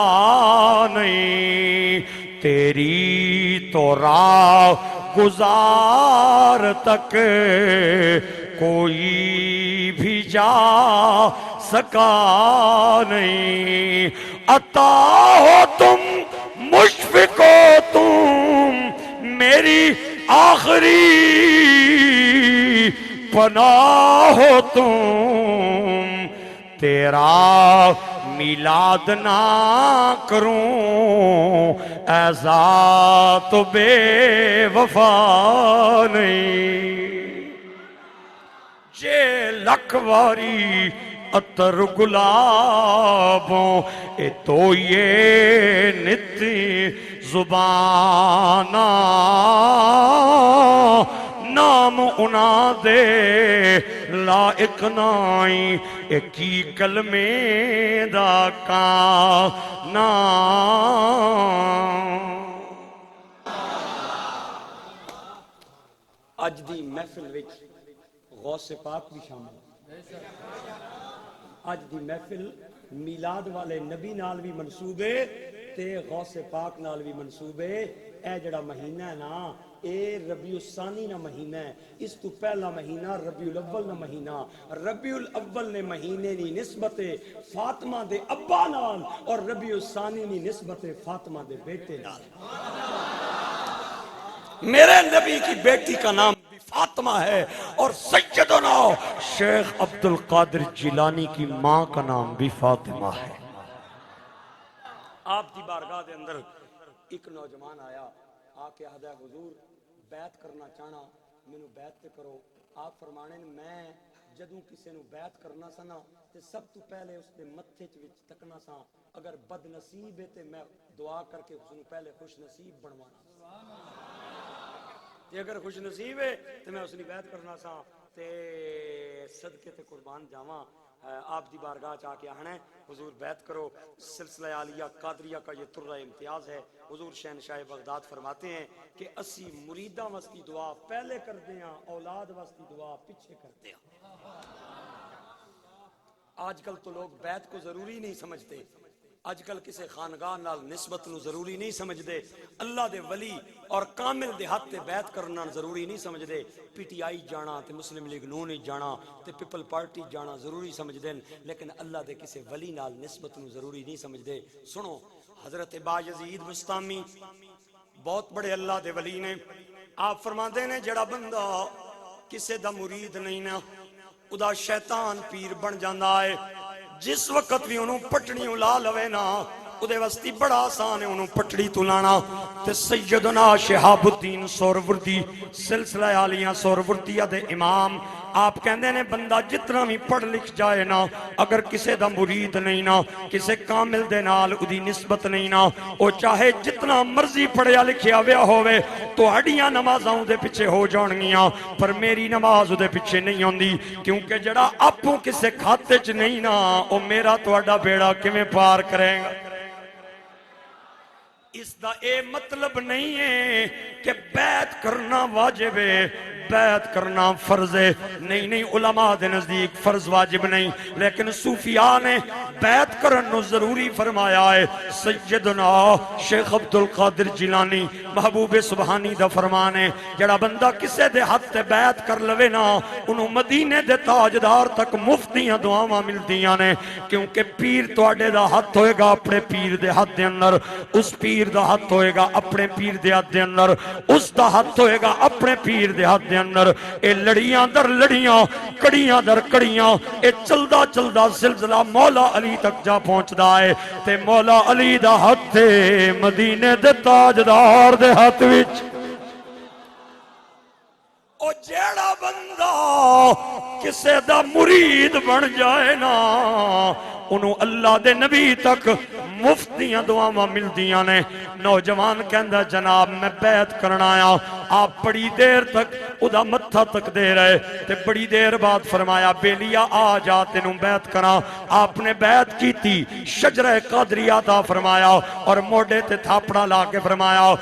نہیں، تیری تو راہ گزار تک کوئی بھی جا سکا نہیں۔ عطا ہو تم مشفق ہو تم میری آخری پناہ ہو تم، تیرا میلاد نہ کروں ایسا تو بے وفا نہیں۔ جے لکھواری عطر گلابوں اے تو یہ نتی زبانہ نام انا دے لائق نائی ایک ہی کلمے دا کانا۔ اج دی محفل وچ غوث پاک بھی شامل، اج دی محفل میلاد والے نبی نال بھی منسوبے تے غوث پاک نال بھی منسوبے۔ اے جڑا مہینہ ہے نا اے ربیع الثانی نا مہینہ ہے، اس تو پہلا مہینہ ربیع الاول نا مہینہ۔ ربیع الاول نے مہینے نی نسبت فاطمہ دے ابا نال اور ربیع الثانی نی نسبت فاطمہ دے بیٹے نال۔ میرے نبی کی بیٹی کا نام بھی فاطمہ ہے اور سیدنا شیخ عبد القادر جیلانی کی ماں کا نام بھی فاطمہ ہے۔ آپ کی بارگاہ دے اندر ایک نوجوان آیا، آ کے آدھا حضور بیعت کرنا چاہنا، مینوں بیعت تے کرو۔ آپ فرمانے میں جدوں کسے نو بیعت کرنا سا نا تے سب تو پہلے اس دے متھے وچ تکنا سا، اگر بد نصیب ہے تے میں دعا کر کے اس نو پہلے خوش نصیب بنوانا، تے اگر خوش نصیب ہے تے میں اس نے بیعت کرنا سا۔ تے صدقے تے قربان جاواں آپ دی بارگاہ چاہ کے آنا ہے حضور بیعت کرو۔ سلسلہ عالیہ قادریہ کا یہ ترہ امتیاز ہے۔ حضور شہنشاہ بغداد فرماتے ہیں کہ اسی مریداں واسطی دعا پہلے کرتے ہیں، اولاد واسطی دعا پیچھے کرتے ہیں۔ آج کل تو لوگ بیعت کو ضروری نہیں سمجھتے، اج کل کسی خانگاہ نال نسبت نو ضروری نہیں سمجھدے، اللہ دے ولی اور کامل دے ہاتھ تے بیعت کرنا ضروری نہیں سمجھدے، پی ٹی آئی جانا تے مسلم لیگ نون ہی جانا تے پیپل پارٹی جانا ضروری سمجھدے، لیکن اللہ دے کسی ولی نال نسبت نو ضروری نہیں سمجھدے۔ سنو حضرت با یزید بستامی بہت بڑے اللہ دے ولی نے، آپ فرماندے نے جڑا بندہ کسے دا مرید نہیں نا ادا شیطان پیر بن جاندا ہے، جس وقت بھی انہوں پٹڑی الا لوے نا ادھے وستی بڑا آسان ہے انہوں پٹڑی تو لانا۔ تے سیدنا شہاب الدین سہروردی سلسلہ عالیہ سہروردیہ دے امام آپ کہندے نے بندہ جتنا بھی پڑھ لکھ جائے نا اگر کسے دا مرید نہیں نا کسے کامل دے نال ادھی نسبت نہیں نا او چاہے جتنا مرضی پڑھیا لکھیا ویا ہوئے تو ہڈیاں نمازاں دے پیچھے ہو جانگیاں پر میری نماز دے پیچھے نہیں ہوندی، کیونکہ جڑا اپوں کسے کھاتے چ نہیں نا او میرا تواڈا بیڑا کیویں پار کرے گا۔ اس دا اے مطلب نہیں ہے کہ بیعت کرنا واجب ہے، بیعت کرنا فرض ہے، نہیں علماء دے نزدیک فرض واجب نہیں، لیکن صوفیاء نے بیعت کرنا ضروری فرمایا ہے۔ سیدنا شیخ عبدالقادر جیلانی محبوب سبحانی دا فرمان ہے جڑا بندہ کسے دے ہاتھ تے بیعت کر لوے نا انہوں مدینے دے تاجدار تک مفتیاں دعاواں ملدیاں نے، کیونکہ پیر تواڈے دا ہاتھ ہوئے گا اپنے پیر دے ہاتھ دے اندر، اس پیر دا ہاتھ ہوئے گا اپنے پیر دے ہاتھ دے اندر، اس دا ہاتھ ہوئے گا اپنے پیر دے ہاتھ دے اندر، اے لڑیاں در لڑیاں کڑیاں در کڑیاں اے چلدا چلدا سلسلہ مولا علی تک جا پہنچدا ہے تے مولا علی دا ہاتھ مدینے دے تاجدار دے ہاتھ وچ۔ او جیڑا بندہ کسے دا مرید بن جائے نا انہوں اللہ دے نبی تک مفتیاں دعاواں ملدیاں نے۔ نوجوان کہندہ جناب میں بیعت کرنا آیا، آپ بڑی دیر تک ادا متھا تک دے رہے تے بڑی دیر بعد فرمایا بیلیا آ جا تینوں بیعت کرا۔ آپ نے بیعت کی تھی، شجرہ قادریہ عطا فرمایا اور موڈے تے تھاپڑا لا کے فرمایا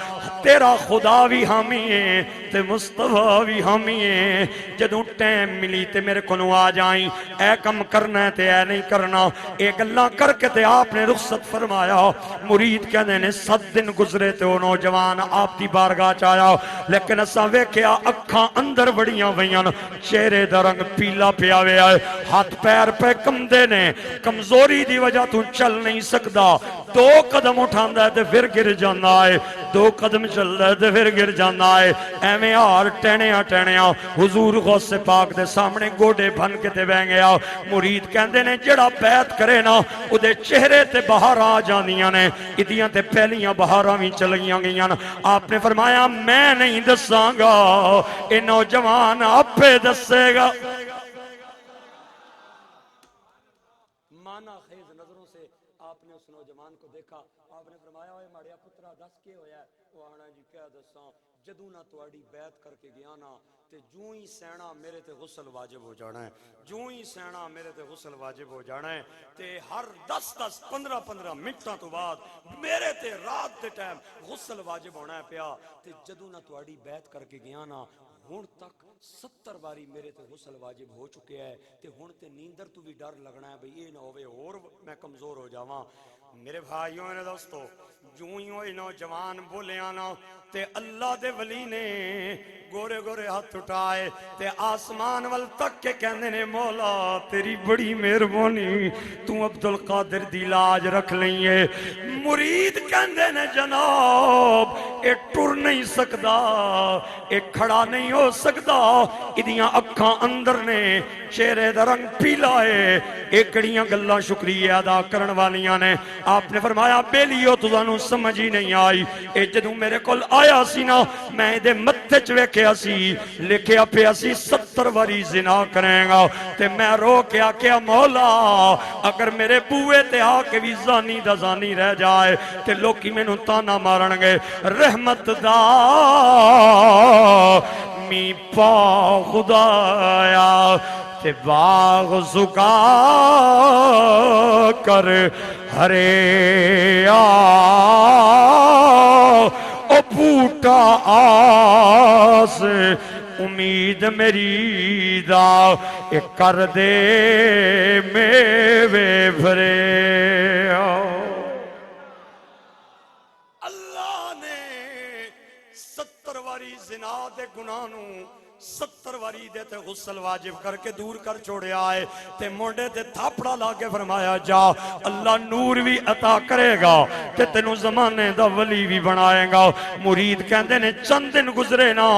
تیرا خدا بھی حامی ہے تے مصطفیٰ بھی حامی ہے، جدوں ٹائم ملی تے میرے کو نو آ جائیں، اے کم کرنا ہے تے اے نہیں کرنا، ایک اللہ کر کے تے آپ نے رخصت فرمایا۔ مرید کہنے نے 7 دن گزرے تے وہ نوجوان آپ دی بارگاہ چایا، لیکن اساں ویکھیا اکھاں اندر بڑیاں ویاں، چہرے دا رنگ پیلا پیا ویا ہے، ہاتھ پیر پہ کمدے نے، کمزوری دی وجہ تو چل نہیں سکدا، 2 قدم اٹھاندا ہے تے پھر گر جاندا ہے، 2 قدم چل رہا ہے تے پھر گر جانا ہے، ایویں ہار ٹہنیاں ٹہنیاں حضور غوث پاک دے سامنے گوڑے بھن کے تے بہ گیا۔ مرید کہندے نے جڑا بیعت کرے نا اودے چہرے تے بہار آ جاندیاں نے، ادیاں تے پہلیاں بہاراں وی چلیاں گئیاں۔ آپ نے فرمایا میں نہیں دساں گا، اے نوجوان آپے دسے گا۔ مانا خیز نظروں سے آپ نے اس نوجوان کو دیکھا، آپ نے فرمایا اوے ماڑیا پترا دس کے ہویا ہے؟ وہ آنا جی کہہ دساں جدوں نہ تواڈی بیعت کر کے گیا نا تے جوں ہی سینا میرے تے غسل واجب ہو جانا ہے، جوں ہی سینا میرے تے غسل واجب ہو جانا ہے، تے ہر 10 15 منٹاں تو بعد میرے تے رات دے ٹائم غسل واجب ہونا ہے پیا، تے جدوں نہ تواڈی بیعت کر کے گیا نا ہون تک 70 باری میرے تے غسل واجب ہو چکے ہے، تے ہون تے نیندر تو بھی ڈر لگنا ہے بھئی یہ نہ ہوئے اور میں کمزور ہو جاواں۔ میرے بھائیوں نے دوستو جوں ہی ہوئی نوجوان بولے آنا تے اللہ دے ولی نے گورے گورے ہاتھ اٹھائے تے آسمان وال تک کے کہنے نے مولا تیری بڑی مہربانی تو عبدالقادر دی لاج رکھ لئیے۔ مرید کہندے نے جناب اے ٹر نہیں سکدا، اے کھڑا نہیں ہو سکدا، ادیاں اکھاں اندر نے، چہرے دا رنگ پیلا ہے، ایکڑیاں گلاں شکریہ ادا کرن والیاں نے۔ آپ نے فرمایا بیلیو تسانوں سمجھ ہی نہیں آئی، اے جدوں میرے کول آیا سی نا میں دے متھے چ ویکھیا سی لکھیا پیا سی 70 واری زنا کرے گا، تے میں رو کے آکھیا مولا اگر میرے بوئے تے آ کے بھی زانی دا زانی رہ جائے تے لوکی مینوں تانا مارن گے، رحمت دا می پا خدایا تے باغ زکا کر ہرے او بوٹا آس امید میری دا اے کر دے میوے بھرے زنا دے گناہ نو 70 واری دے تے غسل واجب کر کے دور کر چھوڑیا ہے تے مونڈے تے تھاپڑا لا کے فرمایا جا اللہ نور بھی عطا کرے گا تے تینوں زمانے دا ولی بھی بنائے گا مرید کہندے نے چند دن گزرے نا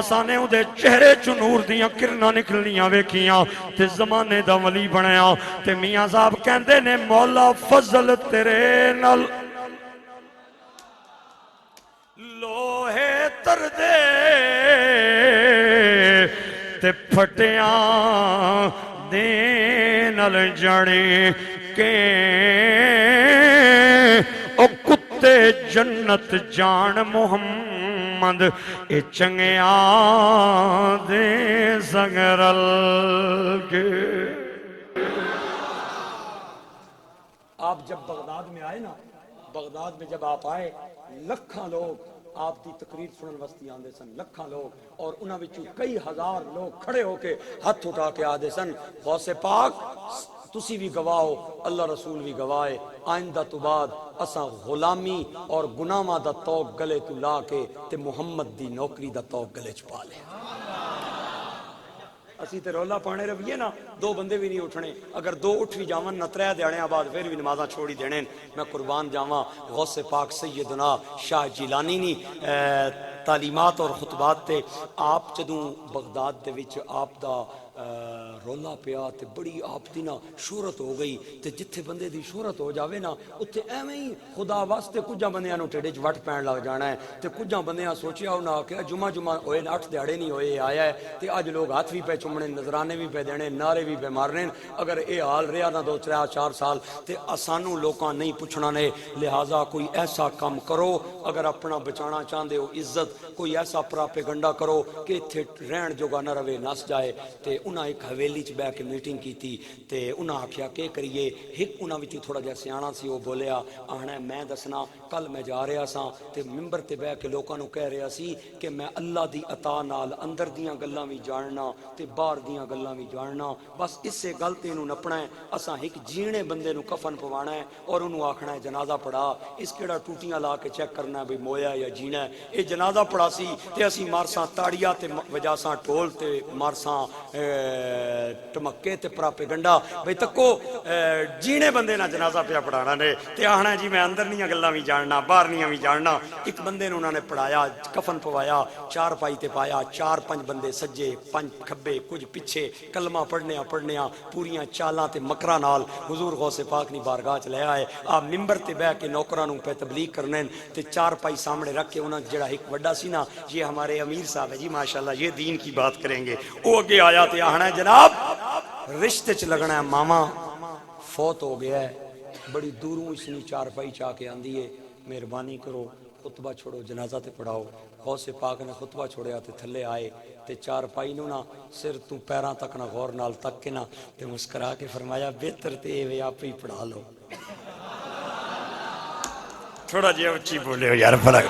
اسانے اودے چہرے چ نور دیاں کرنا نکلنیاں ویکھیاں تے زمانے دا ولی بنیا تے میاں صاحب کہندے نے مولا فضل تیرے نال لوہے تر دے تے پھٹیاں دے نال جڑے کے او کتے جنت جان محمد اے چنگیاں دے سنگرل کے آپ جب بغداد میں آئے نا بغداد میں جب آپ آئے لکھاں لوگ آپ دی تقریر سنن واسطے آندے سن لکھاں لوگ اور انہاں وچوں کئی ہزار لوگ کھڑے ہو کے ہاتھ اٹھا کے آدے سن غوث پاک تسی بھی گواہو اللہ رسول بھی گواہے آئندہ تو بعد اساں غلامی اور گناہاں دا توق گلے تو لا کے تے محمد دی نوکری دا توق گلے چ پا لے اسی تے رولا پانے رویے نا دو بندے بھی نہیں اٹھنے اگر دو اٹھ بھی جاون نہ ترے دیانے بعد پھر بھی نمازاں چھوڑی دینے میں قربان جاواں غوث پاک سیدنا شاہ جیلانی نی تعلیمات اور خطبات تے آپ جدوں بغداد دے وچ آپ دا رولا پیا تے بڑی آپ دی نا شہرت ہو گئی تے جتھے بندے دی شہرت ہو جاوے نا اتھے ایویں ہی خدا واسطے کجھاں بندیاں نو ٹیڈے چ وٹ پین لگ جانا ہے تے کجھاں بندیاں سوچیا انہاں کہ جمعہ ہوئے 8 دیہڑے نہیں ہوئے آیا ہے تے اج لوگ ہاتھ بھی پہ چومنے نظرانے بھی پہ دینے نعرے بھی پہ مارنے اگر اے حال رہا نہ 2-4 سال تے سانو لوکاں نہیں پوچھنا نے لہٰذا کوئی ایسا کام کرو اگر اپنا بچانا چاہندے ہو عزت کوئی ایسا پراپیگنڈا کرو کہ اتھے رہن جوگا نہ روے نس جائے تے انہاں ایک حویلی چ بیٹھ کے میٹنگ کیتی تے انہاں آکھیا کہ کریے ایک انہاں وچوں تھوڑا جہا سیاںا سی وہ بولیا آہنا میں دسنا کل میں جا رہا سا تے ممبر تے بیٹھ کے لوکاں نو کہہ رہا سی کہ میں اللہ دی عطا نال اندر دیاں گلاں وی جاننا تے باہر دیاں گلاں وی جاننا بس اسے گل تے نو نپنا ہے اساں ایک جینے بندے نو کفن پوانا ہے اور انہوں آکھنا ہے جنازہ پڑھا اس کیڑا ٹوٹیاں لا کے چیک کرنا ہے بھی مویا یا جینا ہے اے جنازہ پڑھا سی تے اسی مارساں تاڑیا تے وجاساں ٹول تے مارساں ٹمکے تے پراپیگنڈا بھئی تکو جینے بندے نہ جنازہ پیا پڑھانا نے تے آہنا جی میں اندر نہیں گلاں وی جاننا باہر نہیں وی جاننا ایک بندے نے انہوں نے پڑھایا کفن پوایا 4 پائی تے پایا 4-5 بندے سجے 5 کھبے کچھ پیچھے کلمہ پڑھنیاں پوریاں چالاں تے مکراں نال حضور غوث پاک نی بارگاہ چ لے آئے آپ ممبر تے بیٹھ کے نوکراں نو پہ تبلیغ کرنے تے 4 پائی سامنے رکھ کے انہاں جڑا ایک بڑا سی نا یہ ہمارے امیر صاحب ہے جی ماشاءاللہ یہ دین کی بات کریں گے وہ اگے آیا تے آہنا ہے جناب رشتے چ لگنا ہے ماما فوت ہو گیا ہے بڑی دوروں اس نے 4 پائی چاہ کے آندی ہے مہربانی کرو خطبہ چھوڑو جنازہ تے پڑھاؤ غوث پاک نے خطبہ چھوڑیا تے تھلے آئے تے 4 پائی نو نا سر تو پیراں تک نہ غور نال تک کے نا تے مسکرا کے فرمایا بہتر تے اے آپ ہی پڑھا لو تھوڑا جہا اچھی بولے ہو یار فرق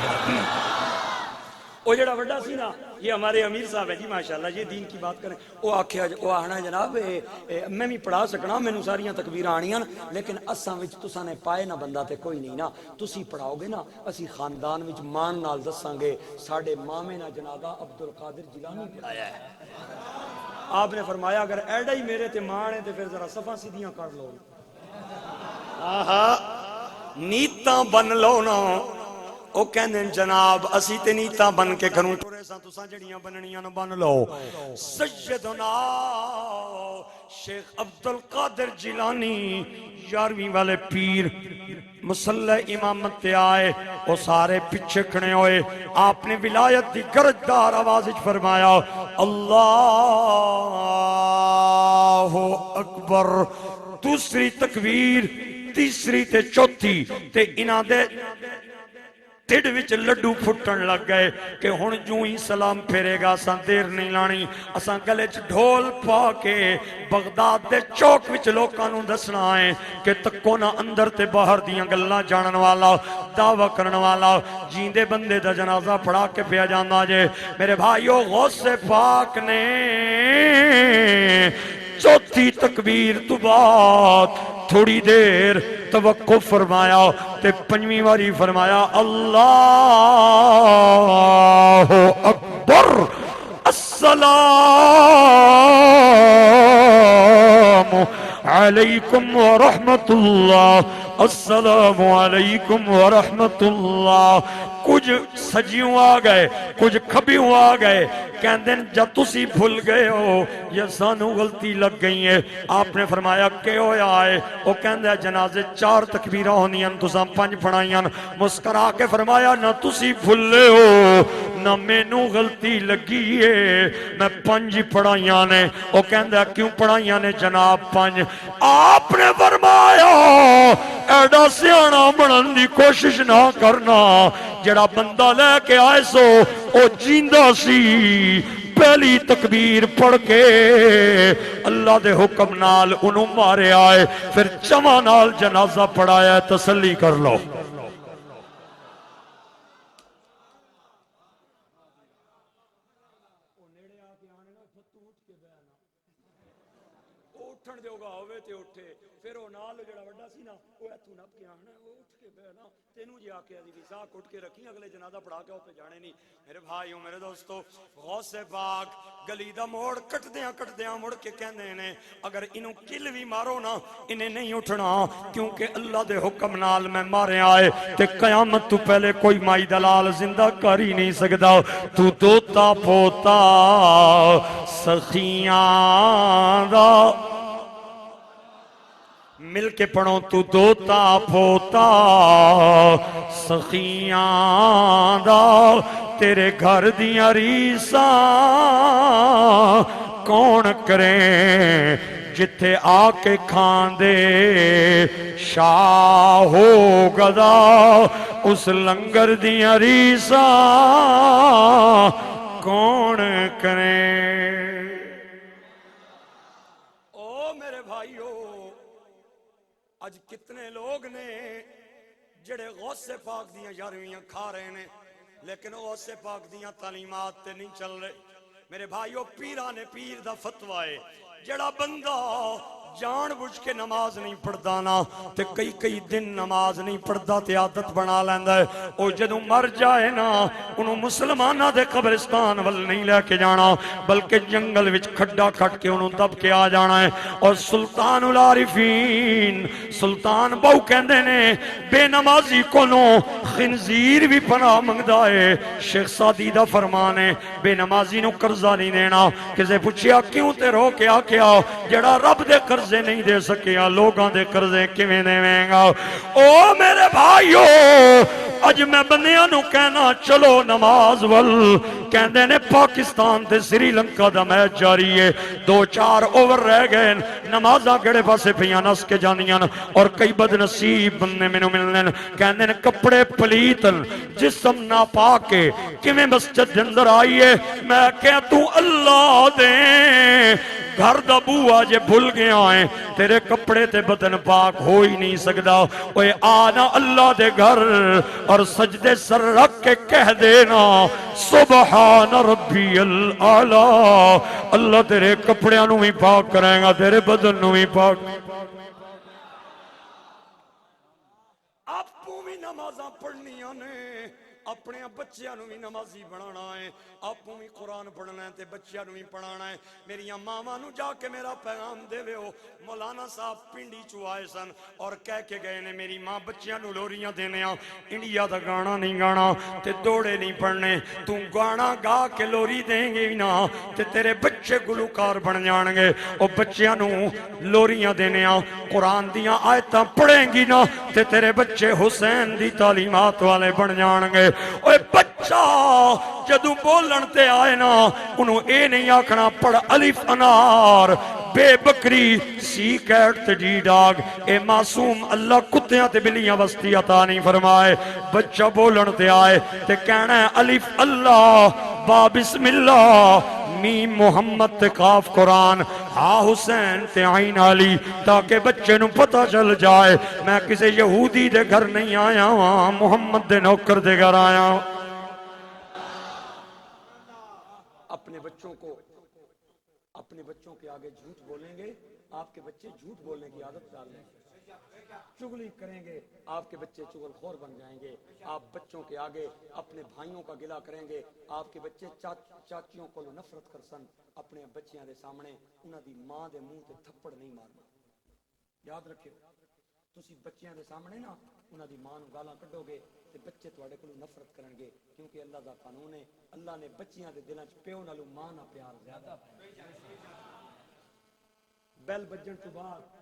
وہ جڑا بڑا سی نا یہ ہمارے امیر صاحب ہے جی ماشاءاللہ یہ دین کی بات کریں وہ آکھیا وہ آہنا جناب میں بھی پڑھا سکنا مینوں ساریاں تکبیراں آنیاں لیکن اساں وچ تساں نے پائے نہ بندہ تے کوئی نہیں نا تسی پڑھاؤ گے نا اسی خاندان وچ مان نال دساں گے ساڈے مامے نا جنازہ عبدالقادر جیلانی پڑھایا ہے آپ نے فرمایا اگر ایڈا ہی میرے تے مان ہے تے پھر ذرا صفاں سیدھیاں کر لو آہا نیتاں بن لو نا او کہندے جناب اسی تے نیتاں بن کے گھروں ٹرے ساں تساں جڑیاں بننیاں نہ بن لو سیدنا شیخ عبدالقادر جیلانی 11ویں والے پیر مصلی امامت تے آئے وہ سارے پیچھے کھڑے ہوئے آپ نے ولایت دی گرجدار آواز وچ فرمایا اللہ اکبر دوسری تکبیر تیسری تے چوتھی تے انہاں دے ٹھڈ وچ لڈو پھٹن لگ گئے کہ ہن جو ہی سلام پھیرے گا اساں دیر نہیں لانی اساں گلے چ ڈھول پا کے بغداد دے چوک وچ لوکاں نوں دسنا ہے کہ تکو نہ اندر تے باہر دیاں گلاں جانن والا دعوی کرن والا جیندے بندے دا جنازہ پڑھا کے پیا جاندا جے میرے بھائیو غوث پاک نے چوتھی تکبیر تو بعد تھوڑی دیر توقف فرمایا تے 5ویں واری فرمایا اللہ اکبر اکبر السلام علیکم ورحمت اللہ السلام علیکم ورحمت اللہ کچھ سجیوں آ گئے کچھ کھبیوں آ گئے کہندے جب تسی بھول گئے ہو یا سانو غلطی لگ گئی ہے آپ نے فرمایا کہ ہویا ہے وہ کہندے جنازے 4 تکبیرہ ہونی ہیں تساں 5 پڑھائیاں مسکرا کے فرمایا نہ تسی بھولے ہو نہ مینو غلطی لگی ہے میں 5 پڑھائیاں نے وہ کہندے کیوں پڑھائیاں نے جناب 5 آپ نے فرمایا ایڈا سیانا بنن دی کوشش نہ کرنا جڑا بندہ لے کے آئے سو او جیندہ سی پہلی تکبیر پڑھ کے اللہ دے حکم نال انہوں مارے آئے پھر چمہ نال جنازہ پڑھایا تسلی کر لو اٹھن دے ہوگا ہوئے تے اٹھے پھر وہ نال جڑا وڈا سی نا وہ ایتھو نپ کے آنا وہ اٹھ کے بینا تینوں جی آکے عزیزی ساکھ اٹھ کے رکھی اگلے جنازہ پڑھا کے اوپے جانے نہیں میرے بھائیوں میرے دوستو غوث پاک گلی دا موڑ کٹ دیاں مڑ کے کہندے نے اگر انہوں کل بھی مارو نا انہیں نہیں اٹھنا کیونکہ اللہ دے حکم نال میں مارے آئے تے قیامت تو پہلے کوئی مائی دلال زندہ کر ہی نہیں سکدا تو دوتا پوتا سخیاں دا مل کے پڑھو تو دوتا پوتا سخیاں دا تیرے گھر دیاں ریساں کون کریں جتھے آ کے کھاندے شاہ ہو گدا اس لنگر دیاں ریساں کون کریں او میرے بھائیو آج کتنے لوگ نے جڑے غوث پاک دیاں یارویاں کھا رہے ہیں لیکن غوث پاک دیاں تعلیمات تے نہیں چل رہے میرے بھائیو پیران پیر دا فتوہ ہے جڑا بندہ جان بوجھ کے نماز نہیں پڑھدا نا تے کئی دن نماز نہیں پڑھدا تے عادت بنا لیندا ہے او جدوں مر جائے نا انہوں مسلمانہ دے قبرستان ول نہیں لے کے جانا بلکہ جنگل وچ کھڈا کھٹ کے انہوں دب کے آ جانا ہے اور سلطان العارفین سلطان بہو کہندے نے بے نمازی کونوں خنزیر بھی پناہ منگدا ہے شیخ سعدی دا فرمان ہے بے نمازی نو قرضہ نہیں دینا کسے پوچھیا کیوں تے رو کے آ کیا جڑا رب دے قرضے نہیں دے سکیا لوگاں دے قرضے کیویں دیویں گا او میرے بھائیو اج میں بندیاں نو کہنا چلو نماز ول کہندے نے پاکستان تے سری لنکا دا میچ جاری ہے 2-4 اوور رہ گئے نمازاں کیڑے پاسے پیاں نس کے جانیاں اور کئی بد نصیب بندے مینوں ملنے کہندے نے کپڑے پلیتن جسم ناپاک کے کیویں مسجد دے اندر آئیے میں کہ تو اللہ دے گھر دا بوا جے بھول گیا ہے تیرے کپڑے تے بدن پاک ہو ہی نہیں سکدا اوے آنا اللہ دے گھر اور سجدے سر رکھ کے کہہ دینا سبحان ربی الاعلی اللہ تیرے کپڑیاں نو بھی پاک کرے گا تیرے بدن نو بھی پاک آپ کو بھی نمازاں پڑھنیاں نے اپنے بچیاں نو بھی نمازی بنانا ہے آپ کو بھی قرآن پڑھنا ہے تے بچیاں نو بھی پڑھانا ہے میری ماما نو جا کے میرا پیغام دے وے ہو مولانا صاحب پنڈی چوائے سن اور کہہ کے گئے نے میری ماں بچیاں نو لوریاں دینے انڈیا دا گانا نہیں گانا تے دوڑے نہیں پڑھنے تو گانا گا کے لوری دیں گے نا تے تیرے بچے گلوکار بن جان گے او بچیاں نو لوریاں دینے قرآن دیاں آیتاں پڑھیں گی نا تے تیرے بچے حسین دی تعلیمات والے بن جان گے اوے بچہ جدو بولن تے آئے نا انہوں اے نہیں آکھنا پڑھ الف انار بے بکری سی کیٹ تے جی ڈاگ اے معصوم اللہ کتیاں تے بلیاں وستی عطا نہیں فرمائے بچہ بولن تے آئے تے کہنا ہے الف اللہ با بسم اللہ میم محمد تے قاف قرآن ہا حسین تے عین علی تاکہ بچے نو پتہ چل جائے میں کسی یہودی دے گھر نہیں آیا ہاں محمد دے نوکر دے گھر آیا اپنے بچوں کے آگے جھوٹ بولیں گے آپ کے بچے جھوٹ بولنے کی عادت ڈال لیں چغلی کریں گے آپ کے بچے چغل خور بن جائیں گے. آپ بچوں کے آگے اپنے بھائیوں کا گلہ کریں گے. آپ کے بچے چاچیوں کو نفرت کرسن. اپنے بچیاں دے سامنے انہاں دی ماں دے منہ تے تھپڑ نہیں مارنا. یاد رکھیو تسی بچیاں دے سامنے نا انہاں دی ماں نوں گالاں کڈو گے تے بچے تواڈے کولوں نفرت کرن گے, کیونکہ اللہ دا قانون ہے. اللہ نے بچیاں دے دلاں وچ پیو نالوں ماں نال پیار زیادہ بیل بجن تو بعد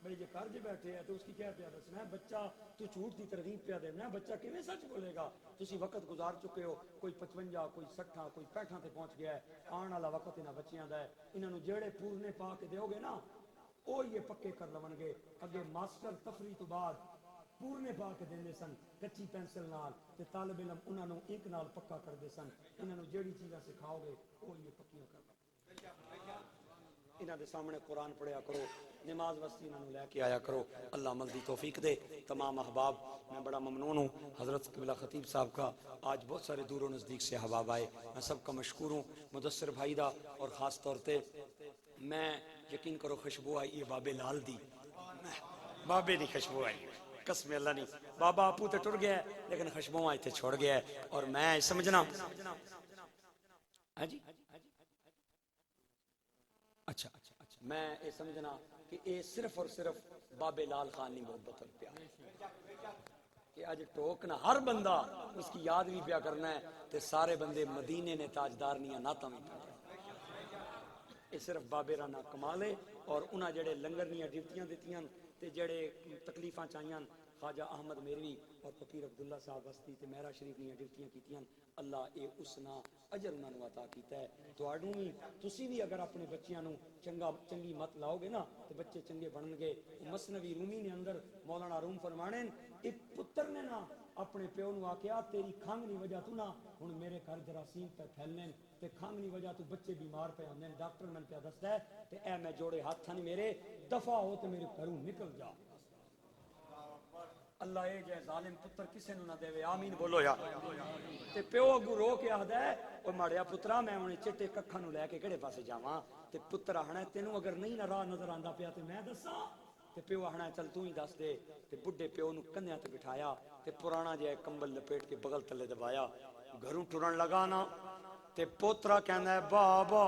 بھئی یہ کر جے بیٹھے ہے تو اس کی کیا پیا دسنا ہے؟ بچہ تو جھوٹ کی ترغیب پیا دینا ہے, بچہ کیویں سچ بولے گا؟ تسی وقت گزار چکے ہو, کوئی 55 کوئی 60 کوئی 65 تے پہنچ گیا ہے. آن والا وقت انہاں بچیاں دا ہے. انہاں نوں جیڑے پورنے پا کے دیو گے نا او یہ پکے کر لون گے. اگے ماسٹر تفریح تو بعد پورنے پا کے دیندے سن کچی پینسل نال تے طالب علم انہاں نوں ایک نال پکا کردے سن. انہاں نوں جیڑی چیزاں سکھاؤ گے او یہ پکیاں کر انہاں دے سامنے قرآن پڑھیا کرو, نماز وستی انہاں نوں لے کے آیا کرو. اللہ عمل دی توفیق دے. تمام احباب میں بڑا ممنون ہوں حضرت قبلہ خطیب صاحب کا, آج بہت سارے دور و نزدیک سے احباب آئے, میں سب کا مشکور ہوں. مدثر بھائی دا اور خاص طور تے میں یقین کرو خوشبو آئی ہے بابے لال دی, بابے نہیں خوشبو آئی قسم اللہ نہیں. بابا آپو تے ٹر گیا ہے لیکن خوشبو آئی تے چھوڑ گیا ہے. اور میں سمجھنا ہاں جی اچھا میں یہ سمجھنا کہ یہ صرف اور صرف بابے لال خان نہیں محبت اور پیار کہ آج ٹوکنا ہر بندہ اس کی یاد بھی پیا کرنا ہے تے سارے بندے مدینے نے تاجدار نہیں ناتا بھی پیا یہ صرف بابے رانا کمالے. اور انہاں جڑے لنگر نیاں ڈیوٹیاں دیتیاں تے جڑے تکلیفاں چاہیاں خواجہ احمد میروی اور فقیر عبداللہ صاحب وسطی تے مہرا شریف نیاں ڈیوٹیاں کیتیاں, اللہ اے اسنا اجر انہاں نوں عطا کیتا ہے. تواڈوں بھی تسی بھی اگر اپنے بچیاں نوں چنگی مت لاؤ گے نا تو بچے چنگے بنن گے. مثنوی رومی نے اندر مولانا روم فرمانے ایک پتر نے نا اپنے پیو نوں آکھیا تیری کھنگ دی وجہ تو نا ہن میرے گھر جراثیم پہ پھیلنے تے کھنگ دی وجہ تو بچے بیمار پہ ہوندے نے, ڈاکٹر میں پیا دسدا ہے تے اے میں جوڑے ہاتھ نہیں میرے دفع ہو تے میرے گھروں نکل جا. اللہ اے جے ظالم پتر کسے نوں نہ دے, آمین بولو یا. تے پیو اگوں رو کے آخدا ہے او ماڑیا پترا میں ہن چٹے ککھاں نوں لے کے کہڑے پاسے جاواں؟ تے پتر آخنا تینوں اگر نہیں نہ راہ نظر آندا پیا تے میں دساں. تے پیو آخنا چل تو ہی دس دے. تے بڈھے پیو نوں کندھیاں تے بٹھایا تے پرانا جہا کمبل لپیٹ کے بغل تلے دبایا, گھروں ٹرن لگا نا تے پوترا کہندا ہے بابا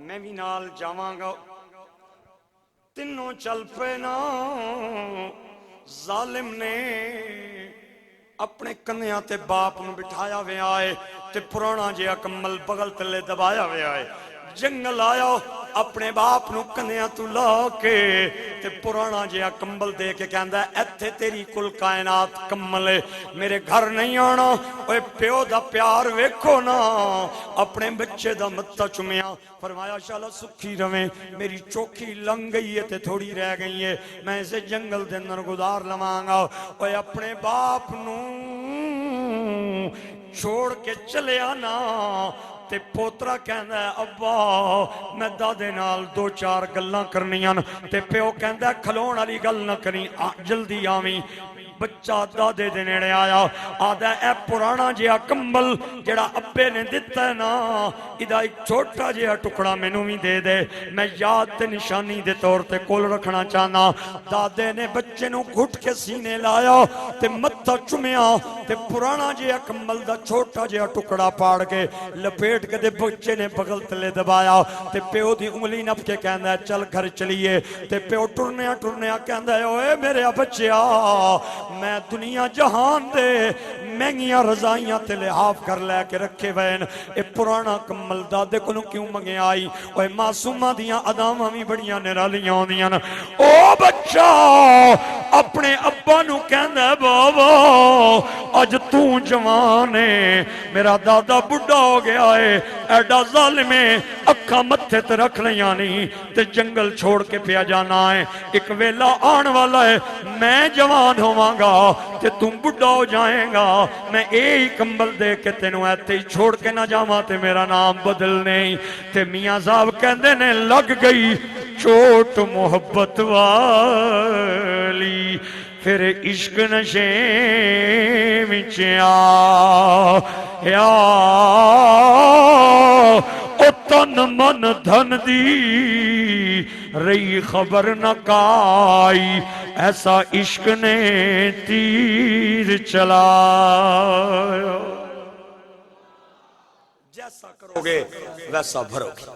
میں بھی نال جاواں گا. تینوں چل پے نا, ظالم نے اپنے کندھیاں تے باپ نوں بٹھایا ویا ہے تے پرانا جہا کمبل بغل تلے دبایا ویا ہے. جنگل آیا اپنے باپ نوں کندھیاں تو لا کے تے پرانا جہا کمبل دے کے کہندا ہے ایتھے تیری کل کائنات کمل ہے, میرے گھر نہیں آنا. اوے پیو دا پیار ویکھو نا, اپنے بچے دا متھا چومیا, فرمایا شالا سکھی رویں, میری چوکھی لنگ گئی ہے تے تھوڑی رہ گئی ہے, میں اسے جنگل دے اندر گزار لواں گا. اوے اپنے باپ نوں چھوڑ کے چلے آنا تے پوترا کہندا ہے ابا میں دادے نال دو چار گلاں کرنیاں تے پیو کہندا ہے کھلون والی گل نہ کریں, جلدی آویں. بچہ دادے دے نیڑے آیا, آدھا اے پرانا جہا کمبل جڑا ابے نے دتا ہے نا ادا ایک چھوٹا جہا ٹکڑا مینوں بھی دے دے, میں یاد تے نشانی دے طور تے کول رکھنا چاہنا. دادے نے بچے نوں گھٹ کے سینے لایا تے متھا چومیا تے پرانا جہا کمبل دا چھوٹا جہا ٹکڑا پاڑ کے لپیٹ کے دے بچے نے بغل تلے دبایا تے پیو دی انگلی نپ کے کہندا ہے چل گھر چلیے. تے پیو ٹرنیا ٹرنیا کہندا ہے اوے میرے بچیا میں دنیا جہان دے مہنگیاں رضائیاں تے لحاف کر لے کے رکھے وین, اے پرانا کمل دادے کو کیوں منگے آئی؟ اوے معصومہ دیاں اداماں بھی بڑیاں نرالیاں ہوندیاں. او بچہ اپنے ابا نوں کہندا ہے بابا اج تو جوان ہے, میرا دادا بڈھا ہو گیا ہے, ایڈا ظالم ہے, اکھاں متھے تے رکھ لیاں نہیں تے جنگل چھوڑ کے پیا جانا ہے. ایک ویلا آن والا ہے میں جوان ہوواں گا تے تم بڈھا ہو جائیں گا, میں ہی کمبل دے کے تینوں ایتھے ہی چھوڑ کے نہ جاواں تے میرا نام بدل نہیں. تے میاں صاحب کہندے نے لگ گئی چوٹ محبت والی, پھر عشق نشے وچ یا او تن من دھن دی رہی خبر نہ کائی ایسا عشق نے تیر چلایا جیسا کرو گے ویسا بھرو گے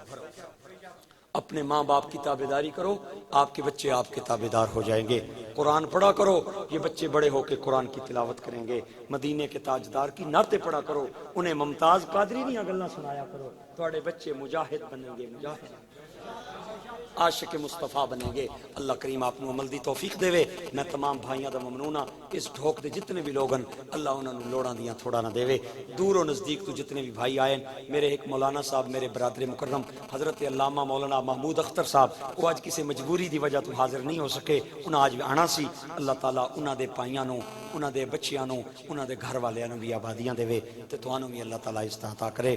اپنے ماں باپ کی تابعداری کرو آپ کے بچے آپ کے تابعدار ہو جائیں گے قرآن پڑھا کرو یہ بچے بڑے ہو کے قرآن کی تلاوت کریں گے مدینے کے تاجدار کی نعتیں پڑھا کرو انہیں ممتاز قادری نہیں گلاں سنایا کرو تھوڑے بچے مجاہد بنیں گے مجاہد عاشق مصطفیٰ بنیں گے اللہ کریم آپ نو عمل دی توفیق دے وے میں تمام بھائیاں دا ممنونہ اس ڈھوک دے جتنے بھی لوگن اللہ انہاں نو لوڑاں دیاں تھوڑا نہ دے وے دور و نزدیک تو جتنے بھی بھائی آئے میرے ایک مولانا صاحب میرے برادر مکرم حضرت علامہ مولانا محمود اختر صاحب وہ آج کسی مجبوری دی وجہ تو حاضر نہیں ہو سکے انہاں آج آنا سی اللہ تعالیٰ انہاں دے پائیاں نو انہاں دے بچیاں نو انہاں دے گھر والیاں نو بھی آبادیاں دے وے تے تانوں بھی اللہ تعالیٰ عزت عطا کرے